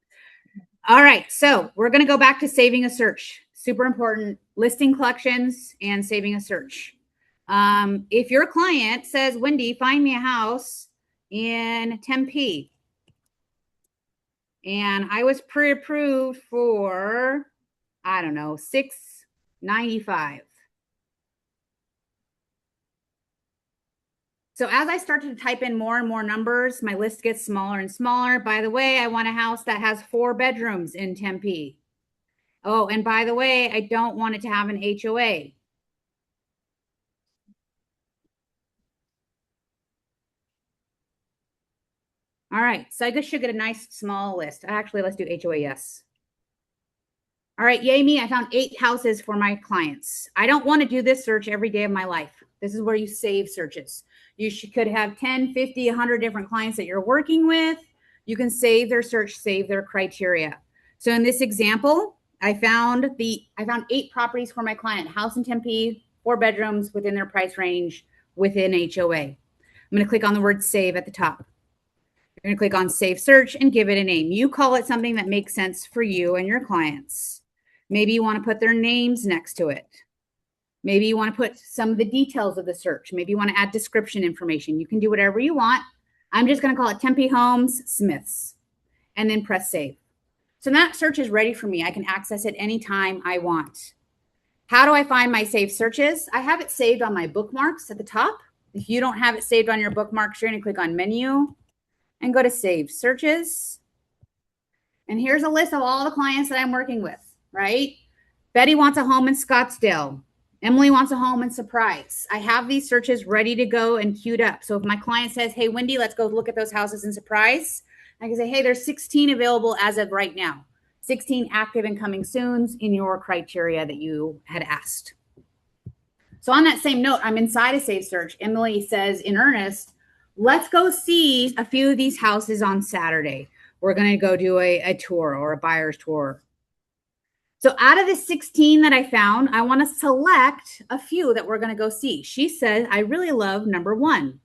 All right, so we're going to go back to saving a search. Super important, listing collections and saving a search. If your client says, Wendy, find me a house in Tempe, and I was pre-approved for, I don't know, $695. So as I start to type in more and more numbers, my list gets smaller and smaller. By the way, I want a house that has 4 bedrooms in Tempe. Oh, and by the way, I don't want it to have an HOA. All right, so I should get a nice small list. Actually, let's do HOA, yes. All right, yay me, I found 8 houses for my clients. I don't want to do this search every day of my life. This is where you save searches. You could have 10, 50, 100 different clients that you're working with. You can save their search, save their criteria. So in this example, I found 8 properties for my client, house in Tempe, 4 bedrooms within their price range within HOA. I'm going to click on the word save at the top. You're going to click on save search and give it a name. You call it something that makes sense for you and your clients. Maybe you want to put their names next to it. Maybe you want to put some of the details of the search. Maybe you want to add description information. You can do whatever you want. I'm just going to call it Tempe Homes Smiths and then press save. So that search is ready for me. I can access it anytime I want. How do I find my saved searches? I have it saved on my bookmarks at the top. If you don't have it saved on your bookmarks, you're going to click on menu and go to save searches. And here's a list of all the clients that I'm working with, right? Betty wants a home in Scottsdale. Emily wants a home in Surprise. I have these searches ready to go and queued up. So if my client says, hey, Wendy, let's go look at those houses in Surprise, I can say, hey, there's 16 available as of right now. 16 active and coming soons in your criteria that you had asked. So on that same note, I'm inside a save search. Emily says in earnest, let's go see a few of these houses on Saturday. We're going to go do a tour or a buyer's tour. So out of the 16 that I found, I want to select a few that we're going to go see. She said, I really love number 1.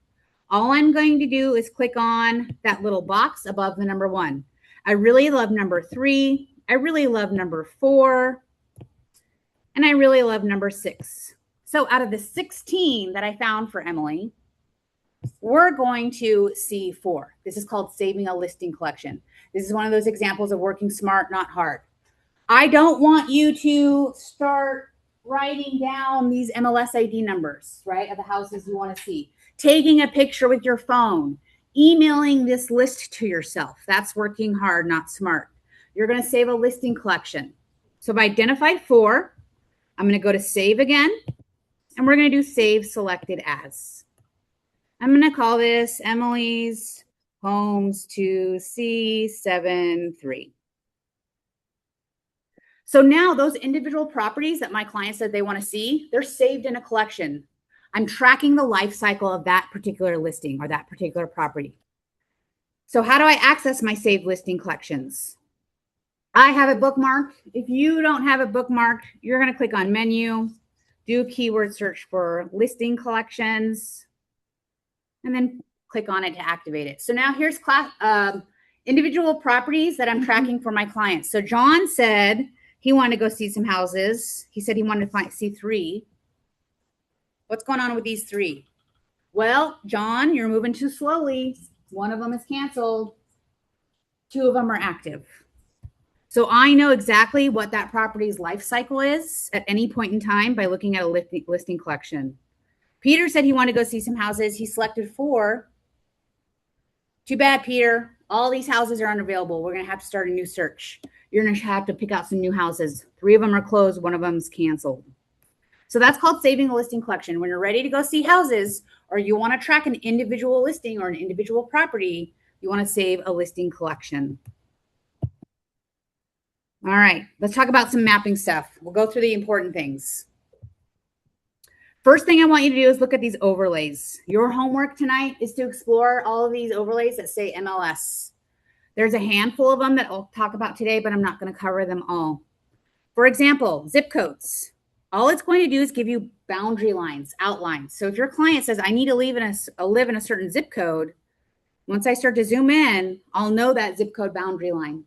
All I'm going to do is click on that little box above the number 1. I really love number 3. I really love number 4. And I really love number 6. So out of the 16 that I found for Emily, we're going to see 4. This is called saving a listing collection. This is one of those examples of working smart, not hard. I don't want you to start writing down these MLS ID numbers, right, of the houses you want to see. Taking a picture with your phone, emailing this list to yourself. That's working hard, not smart. You're going to save a listing collection. So I've identified 4. I'm going to go to save again, and we're going to do save selected as. I'm going to call this Emily's Homes to C73. So now those individual properties that my client said they want to see, they're saved in a collection. I'm tracking the life cycle of that particular listing or that particular property. So how do I access my saved listing collections? I have it bookmarked. If you don't have it bookmarked, you're going to click on menu, do keyword search for listing collections, and then click on it to activate it. So now here's individual properties that I'm tracking for my clients. So John said He wanted to go see some houses. He said he wanted to see 3. What's going on with these 3? Well, John, you're moving too slowly. One of them is canceled. 2 of them are active. So I know exactly what that property's life cycle is at any point in time by looking at a listing collection. Peter said he wanted to go see some houses. He selected 4. Too bad, Peter. All these houses are unavailable. We're going to have to start a new search. You're going to have to pick out some new houses. 3 of them are closed. 1 of them's canceled. So that's called saving a listing collection. When you're ready to go see houses or you want to track an individual listing or an individual property, you want to save a listing collection. All right, let's talk about some mapping stuff. We'll go through the important things. First thing I want you to do is look at these overlays. Your homework tonight is to explore all of these overlays that say MLS. There's a handful of them that I'll talk about today, but I'm not going to cover them all. For example, zip codes. All it's going to do is give you boundary lines, outlines. So if your client says, I need to live in a certain zip code, once I start to zoom in, I'll know that zip code boundary line.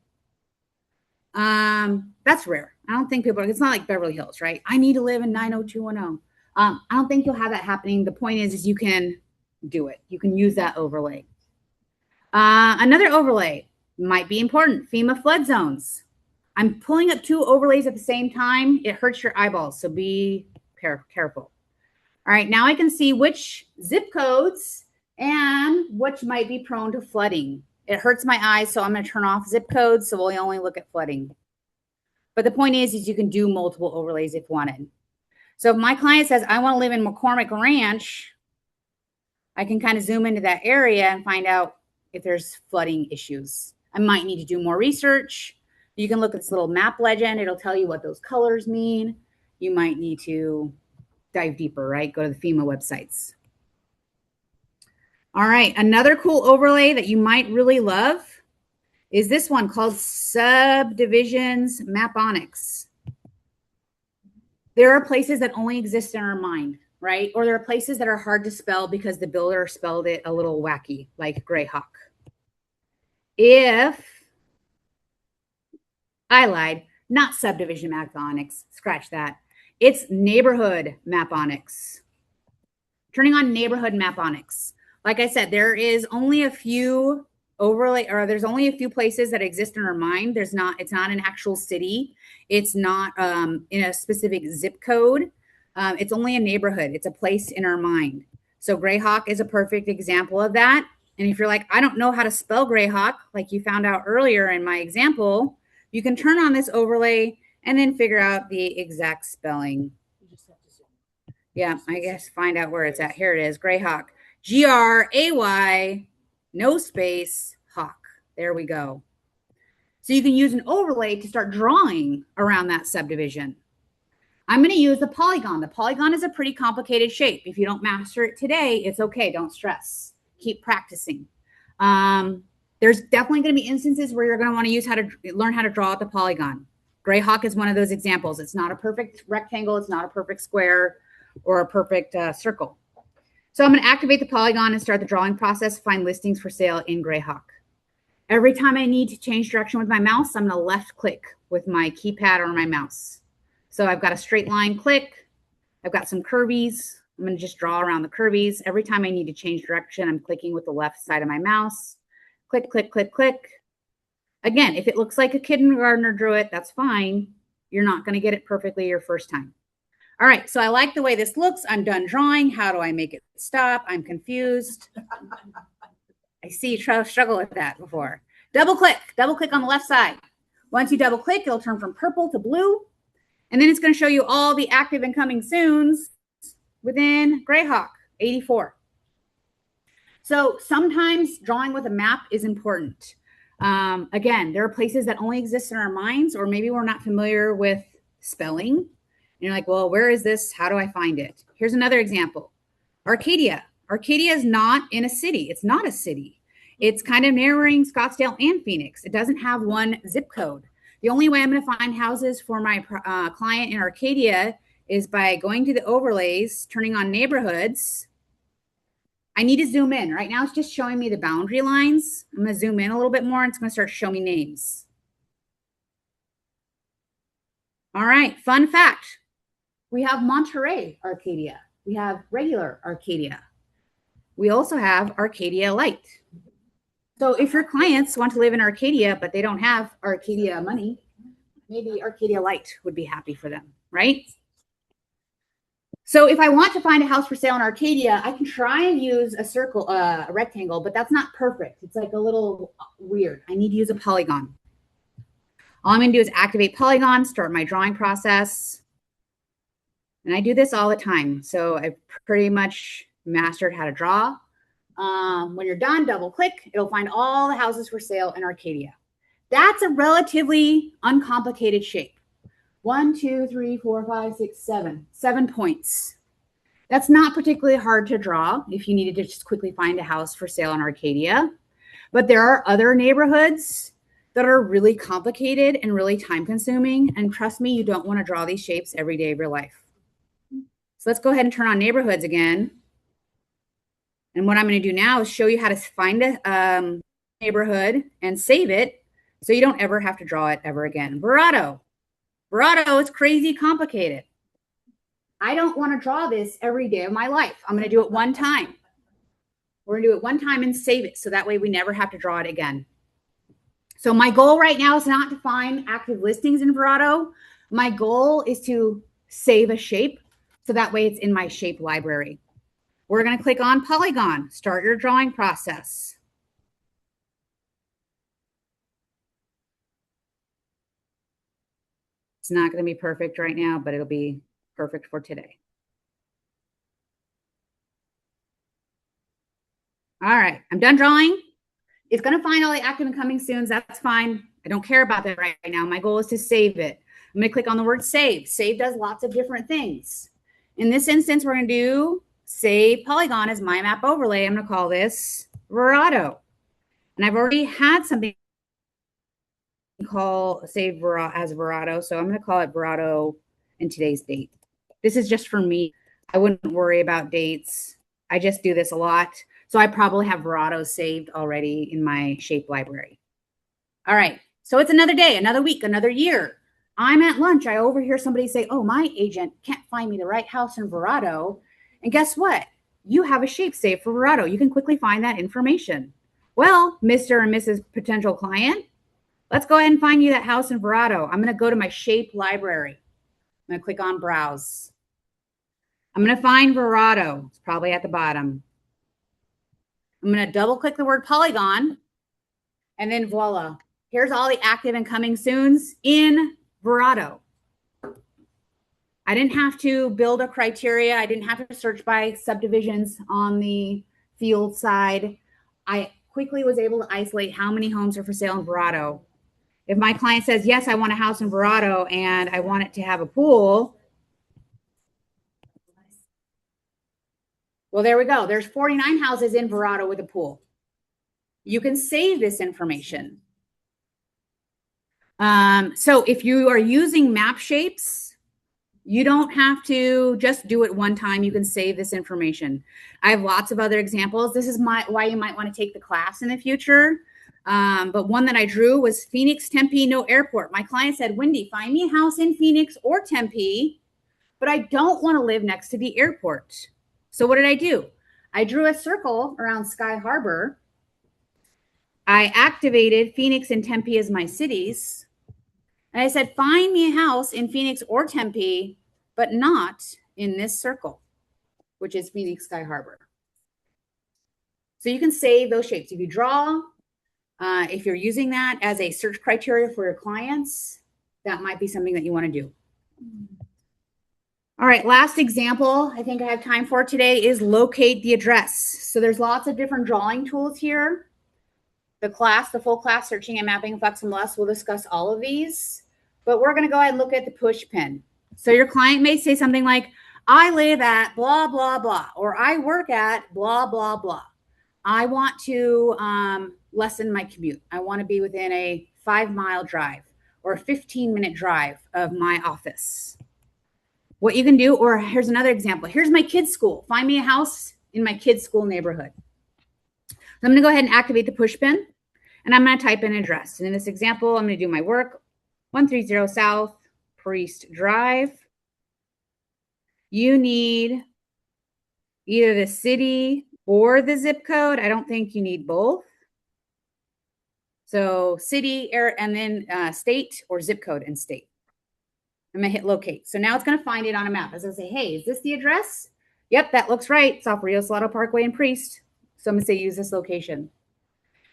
That's rare. I don't think people, it's not like Beverly Hills, right? I need to live in 90210. I don't think you'll have that happening. The point is you can do it. You can use that overlay. Another overlay might be important. FEMA flood zones. I'm pulling up 2 overlays at the same time. It hurts your eyeballs, so be careful. All right, now I can see which zip codes and which might be prone to flooding. It hurts my eyes, so I'm going to turn off zip codes, so we'll only look at flooding. But the point is you can do multiple overlays if wanted. So if my client says, I want to live in McCormick Ranch, I can kind of zoom into that area and find out if there's flooding issues. I might need to do more research. You can look at this little map legend. It'll tell you what those colors mean. You might need to dive deeper, right? Go to the FEMA websites. All right, another cool overlay that you might really love is this one called Subdivisions Maponics. There are places that only exist in our mind, right? Or there are places that are hard to spell because the builder spelled it a little wacky, like Greyhawk. If I lied, not subdivision maponics, scratch that. It's neighborhood maponics. Turning on neighborhood maponics. Like I said, there is only a few there's only a few places that exist in our mind. It's not an actual city. It's not in a specific zip code. It's only a neighborhood. It's a place in our mind. So Greyhawk is a perfect example of that. And if you're like, I don't know how to spell Greyhawk, like you found out earlier in my example, you can turn on this overlay and then figure out the exact spelling. Yeah, I guess find out where it's at. Here it is, Greyhawk. Gray, no space, hawk. There we go. So you can use an overlay to start drawing around that subdivision. I'm going to use the polygon. The polygon is a pretty complicated shape. If you don't master it today, it's okay. Don't stress. Keep practicing. There's definitely going to be instances where you're going to want to learn how to draw out the polygon. Greyhawk is one of those examples. It's not a perfect rectangle. It's not a perfect square or a perfect circle. So I'm going to activate the polygon and start the drawing process, find listings for sale in Greyhawk. Every time I need to change direction with my mouse, I'm going to left click with my keypad or my mouse. So I've got a straight line click. I've got some curvies. I'm going to just draw around the curvies. Every time I need to change direction, I'm clicking with the left side of my mouse. Click, click, click, click. Again, if it looks like a kindergartner drew it, that's fine. You're not going to get it perfectly your first time. All right, so I like the way this looks. I'm done drawing. How do I make it stop? I'm confused. I see you struggle with that before. Double click on the left side. Once you double click, it'll turn from purple to blue. And then it's going to show you all the active and coming soons within Greyhawk 84. So sometimes drawing with a map is important. Again, there are places that only exist in our minds, or maybe we're not familiar with spelling. And you're like, well, where is this? How do I find it? Here's another example. Arcadia. Arcadia is not in a city. It's not a city. It's kind of mirroring Scottsdale and Phoenix. It doesn't have one zip code. The only way I'm going to find houses for my client in Arcadia is by going to the overlays, turning on neighborhoods. I need to zoom in. Right now, it's just showing me the boundary lines. I'm going to zoom in a little bit more, and it's going to start showing me names. All right, fun fact. We have Monterey Arcadia. We have regular Arcadia. We also have Arcadia Light. So if your clients want to live in Arcadia, but they don't have Arcadia money, maybe Arcadia Light would be happy for them, right? So if I want to find a house for sale in Arcadia, I can try and use a circle, a rectangle, but that's not perfect. It's like a little weird. I need to use a polygon. All I'm going to do is activate polygon, start my drawing process. And I do this all the time. So I've pretty much mastered how to draw. When you're done, double click. It'll find all the houses for sale in Arcadia. That's a relatively uncomplicated shape. 1, 2, 3, 4, 5, 6, 7. 7 points. That's not particularly hard to draw if you needed to just quickly find a house for sale in Arcadia. But there are other neighborhoods that are really complicated and really time consuming. And trust me, you don't want to draw these shapes every day of your life. So let's go ahead and turn on neighborhoods again. And what I'm going to do now is show you how to find a neighborhood and save it so you don't ever have to draw it ever again. Verrado. Verrado is crazy complicated. I don't want to draw this every day of my life. I'm going to do it one time. We're going to do it one time and save it so that way we never have to draw it again. So my goal right now is not to find active listings in Verrado. My goal is to save a shape so that way it's in my shape library. We're going to click on Polygon, start your drawing process. It's not going to be perfect right now, but it'll be perfect for today. All right, I'm done drawing. It's going to find all the active and coming soons. That's fine. I don't care about that right now. My goal is to save it. I'm going to click on the word save. Save does lots of different things. In this instance, we're going to do save polygon as my map overlay. I'm going to call this Verrado. And I've already had something called save as Verrado. So I'm going to call it Verrado in today's date. This is just for me. I wouldn't worry about dates. I just do this a lot. So I probably have Verrado saved already in my shape library. All right. So it's another day, another week, another year. I'm at lunch. I overhear somebody say, oh, my agent can't find me the right house in Verrado. And guess what? You have a shape saved for Verrado. You can quickly find that information. Well, Mr. and Mrs. potential client, let's go ahead and find you that house in Verrado. I'm going to go to my shape library. I'm going to click on browse. I'm going to find Verrado. It's probably at the bottom. I'm going to double click the word polygon and then voila. Here's all the active and coming soons in Verrado. I didn't have to build a criteria. I didn't have to search by subdivisions on the field side. I quickly was able to isolate how many homes are for sale in Verrado. If my client says, yes, I want a house in Verrado and I want it to have a pool, well, there we go. There's 49 houses in Verrado with a pool. You can save this information. So if you are using map shapes, you don't have to just do it one time. You can save this information. I have lots of other examples. This is why you might want to take the class in the future. But one that I drew was Phoenix, Tempe, no airport. My client said, Wendy, find me a house in Phoenix or Tempe, but I don't want to live next to the airport. So what did I do? I drew a circle around Sky Harbor. I activated Phoenix and Tempe as my cities. And I said, find me a house in Phoenix or Tempe, but not in this circle, which is Phoenix Sky Harbor. So you can save those shapes. If you draw, if you're using that as a search criteria for your clients, that might be something that you want to do. All right, last example I think I have time for today is locate the address. So there's lots of different drawing tools here. The full class, Searching and Mapping Flex ARMLS, will discuss all of these. But we're going to go ahead and look at the push pin. So your client may say something like, I live at blah, blah, blah, or I work at blah, blah, blah. I want to lessen my commute. I want to be within a 5-mile drive or a 15-minute drive of my office. What you can do, or here's another example. Here's my kids' school. Find me a house in my kids' school neighborhood. So I'm going to go ahead and activate the push pin, and I'm going to type in address. And in this example, I'm going to do my work, 130 South Priest Drive. You need either the city or the zip code. I don't think you need both. So city, and then state or zip code and state. I'm gonna hit locate. So now it's gonna find it on a map. As I say, hey, is this the address? Yep, that looks right. It's off Rio Salado Parkway in Priest. So I'm gonna say use this location.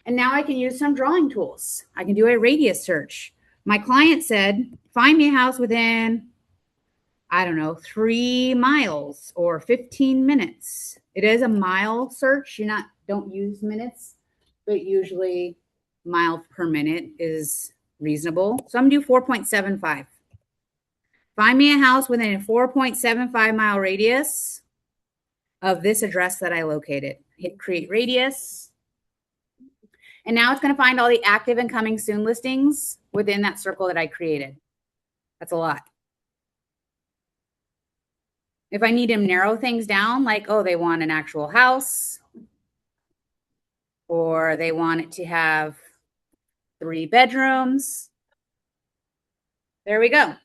And now I can use some drawing tools. I can do a radius search. My client said, find me a house within, I don't know, 3 miles or 15 minutes. It is a mile search. Don't use minutes, but usually miles per minute is reasonable. So I'm gonna do 4.75. Find me a house within a 4.75 mile radius of this address that I located. Hit create radius. And now it's going to find all the active and coming soon listings within that circle that I created. That's a lot. If I need to narrow things down, like, oh, they want an actual house, or they want it to have 3 bedrooms. There we go.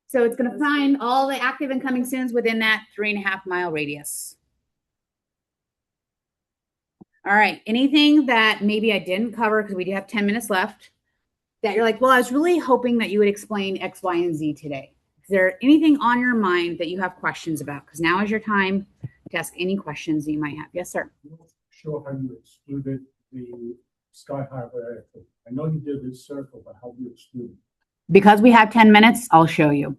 So it's going to find all the active and coming soons within that 3.5 mile radius. All right, anything that maybe I didn't cover because we do have 10 minutes left that you're like, well, I was really hoping that you would explain X, Y, and Z today. Is there anything on your mind that you have questions about? Because now is your time to ask any questions that you might have. Yes, sir. I'm not sure how you excluded the Sky Harbor Airport. I know you did this circle, but how do you exclude it? Because we have 10 minutes, I'll show you.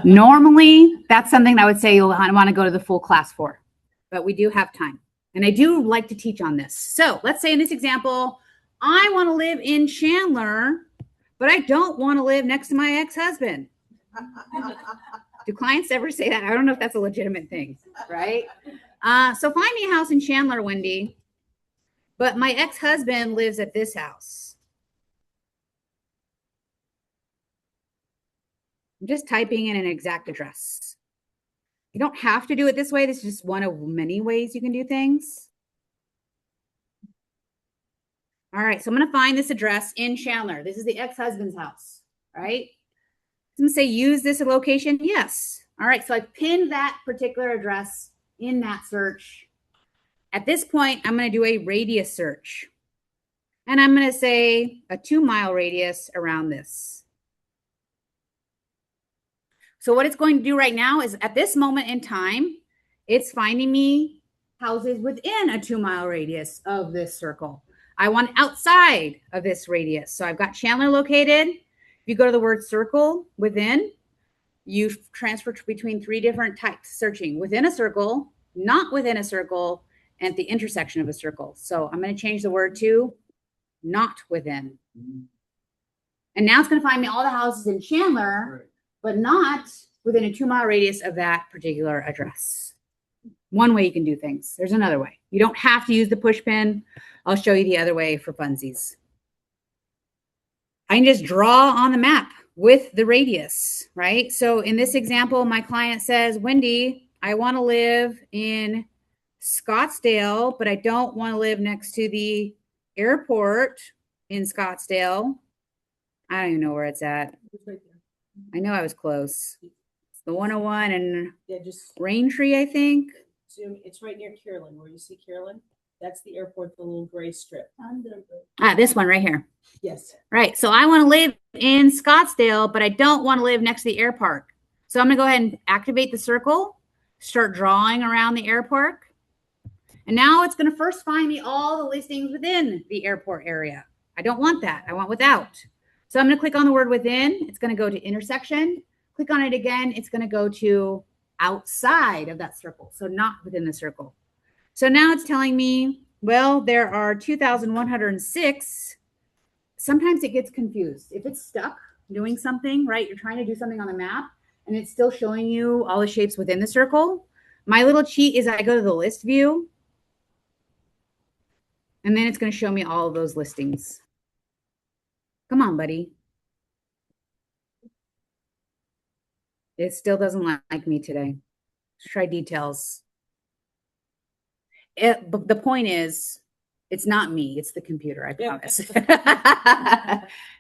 Normally, that's something I would say you'll want to go to the full class for, but we do have time. And I do like to teach on this. So let's say in this example, I want to live in Chandler, but I don't want to live next to my ex-husband. Do clients ever say that? I don't know if that's a legitimate thing, right? So find me a house in Chandler, Wendy, but my ex-husband lives at this house. I'm just typing in an exact address. You don't have to do it this way. This is just one of many ways you can do things. All right, so I'm going to find this address in Chandler. This is the ex-husband's house, right? I'm going to say use this location. Yes. All right, so I pinned that particular address in that search. At this point, I'm going to do a radius search. And I'm going to say a 2 mile radius around this. So what it's going to do right now is at this moment in time, it's finding me houses within a 2 mile radius of this circle. I want outside of this radius. So I've got Chandler located. If you go to the word circle within, you transfer between 3 different types searching within a circle, not within a circle, and at the intersection of a circle. So I'm going to change the word to not within. And now it's going to find me all the houses in Chandler, right, but not within a 2 mile radius of that particular address. One way you can do things. There's another way. You don't have to use the push pin. I'll show you the other way for funsies. I can just draw on the map with the radius, right? So in this example, my client says, Wendy, I want to live in Scottsdale, but I don't want to live next to the airport in Scottsdale. I don't even know where it's at. I know I was close. It's the 101 and just Raintree, I think. zoom. It's right near Carolyn. Where you see Carolyn, that's the airport, the little gray strip. This one right here. Yes. Right. So I want to live in Scottsdale, but I don't want to live next to the airport. So I'm going to go ahead and activate the circle, start drawing around the airport. And now it's going to first find me all the listings within the airport area. I don't want that. I want without. So I'm going to click on the word within. It's going to go to intersection. Click on it again. It's going to go to outside of that circle. So not within the circle. So now it's telling me, well, there are 2,106. Sometimes it gets confused. If it's stuck doing something, right? You're trying to do something on the map and it's still showing you all the shapes within the circle. My little cheat is I go to the list view and then it's going to show me all of those listings. Come on, buddy. It still doesn't like me today. Let's try details. The point is, It's not me, it's the computer, I promise.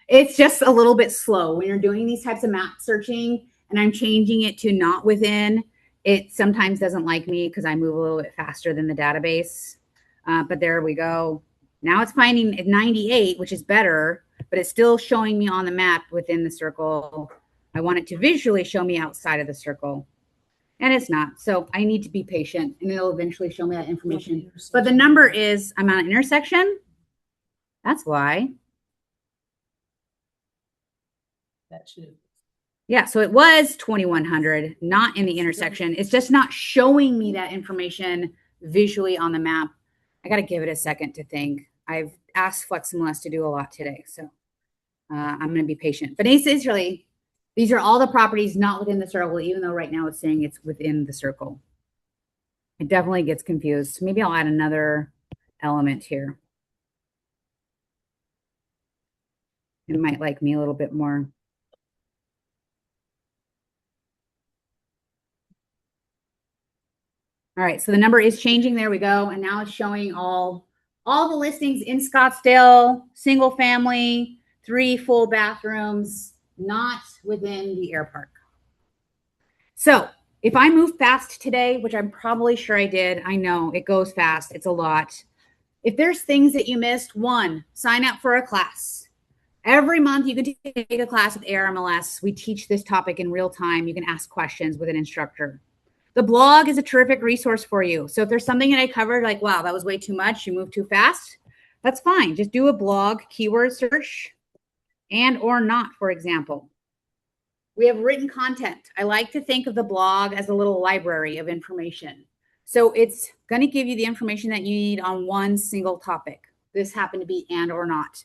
It's just a little bit slow when you're doing these types of map searching and I'm changing it to not within. It sometimes doesn't like me because I move a little bit faster than the database. But there we go. Now it's finding 98, which is better, but it's still showing me on the map within the circle. I want it to visually show me outside of the circle. And it's not. So I need to be patient and it'll eventually show me that information. But the number is, I'm on an intersection. That's why. That should. Yeah, so it was 2100, not in the intersection. It's just not showing me that information visually on the map. I got to give it a second to think. I've asked FlexMLS to do a lot today, so I'm going to be patient. But essentially, these are all the properties not within the circle, even though right now it's saying it's within the circle. It definitely gets confused. Maybe I'll add another element here. It might like me a little bit more. All right, so the number is changing. There we go. And now it's showing all the listings in Scottsdale, single family, 3 full bathrooms, not within the air park. So if I move fast today, which I'm probably sure I did, I know it goes fast. It's a lot. If there's things that you missed, 1, sign up for a class. Every month you can take a class with ARMLS. We teach this topic in real time. You can ask questions with an instructor. The blog is a terrific resource for you. So if there's something that I covered, like, wow, that was way too much, you moved too fast, that's fine. Just do a blog keyword search and or not, for example. We have written content. I like to think of the blog as a little library of information. So it's going to give you the information that you need on one single topic. This happened to be and or not.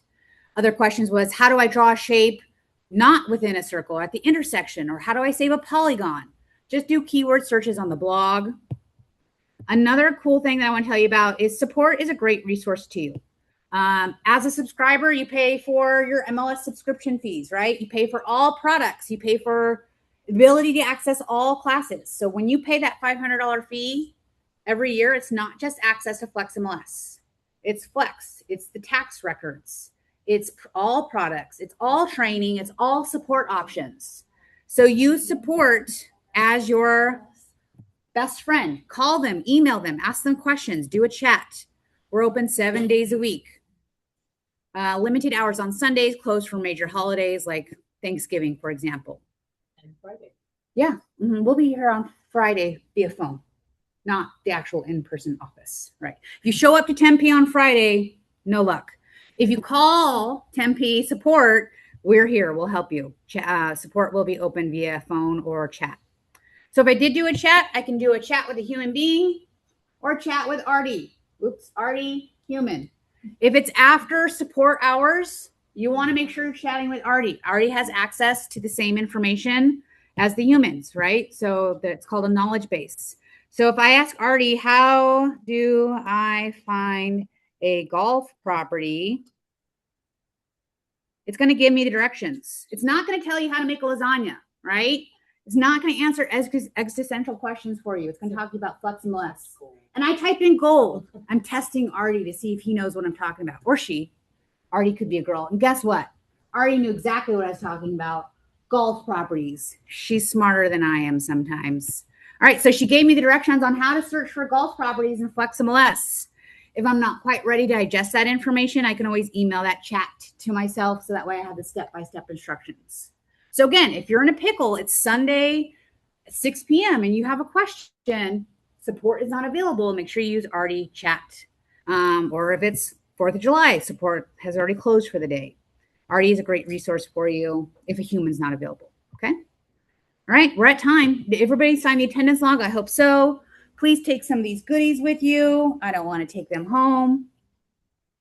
Other questions was, how do I draw a shape not within a circle at the intersection? Or how do I save a polygon? Just do keyword searches on the blog. Another cool thing that I want to tell you about is support is a great resource to you. As a subscriber, you pay for your MLS subscription fees, right? You pay for all products. You pay for the ability to access all classes. So when you pay that $500 fee every year, it's not just access to FlexMLS. It's Flex. It's the tax records. It's all products. It's all training. It's all support options. So use support as your best friend. Call them, email them, ask them questions, do a chat. We're open 7 days a week. Limited hours on Sundays, closed for major holidays like Thanksgiving, for example. And Friday. Yeah, we'll be here on Friday via phone, not the actual in-person office, right? If you show up to Tempe on Friday, no luck. If you call Tempe support, we're here. We'll help you. Support will be open via phone or chat. So if I did do a chat, I can do a chat with a human being or chat with Artie. Oops, Artie, human. If it's after support hours, you want to make sure you're chatting with Artie. Artie has access to the same information as the humans, right? So that's called a knowledge base. So if I ask Artie, how do I find a golf property? It's going to give me the directions. It's not going to tell you how to make a lasagna, right? It's not going to answer existential questions for you. It's going to talk to you about FlexMLS. And I typed in gold. I'm testing Artie to see if he knows what I'm talking about, or she. Artie could be a girl. And guess what? Artie knew exactly what I was talking about. Golf properties. She's smarter than I am sometimes. All right, so she gave me the directions on how to search for golf properties in FlexMLS. If I'm not quite ready to digest that information, I can always email that chat to myself so that way I have the step-by-step instructions. So again, if you're in a pickle, it's Sunday at 6 p.m. and you have a question, support is not available, make sure you use Artie chat. Or if it's 4th of July, support has already closed for the day. Artie is a great resource for you if a human's not available, okay? All right, we're at time. Did everybody sign the attendance log? I hope so. Please take some of these goodies with you. I don't want to take them home.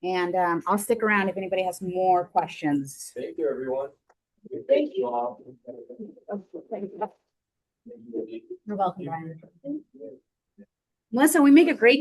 And I'll stick around if anybody has more questions. Thank you, everyone. Thank you. all. You're welcome, Brian. Melissa, we make a great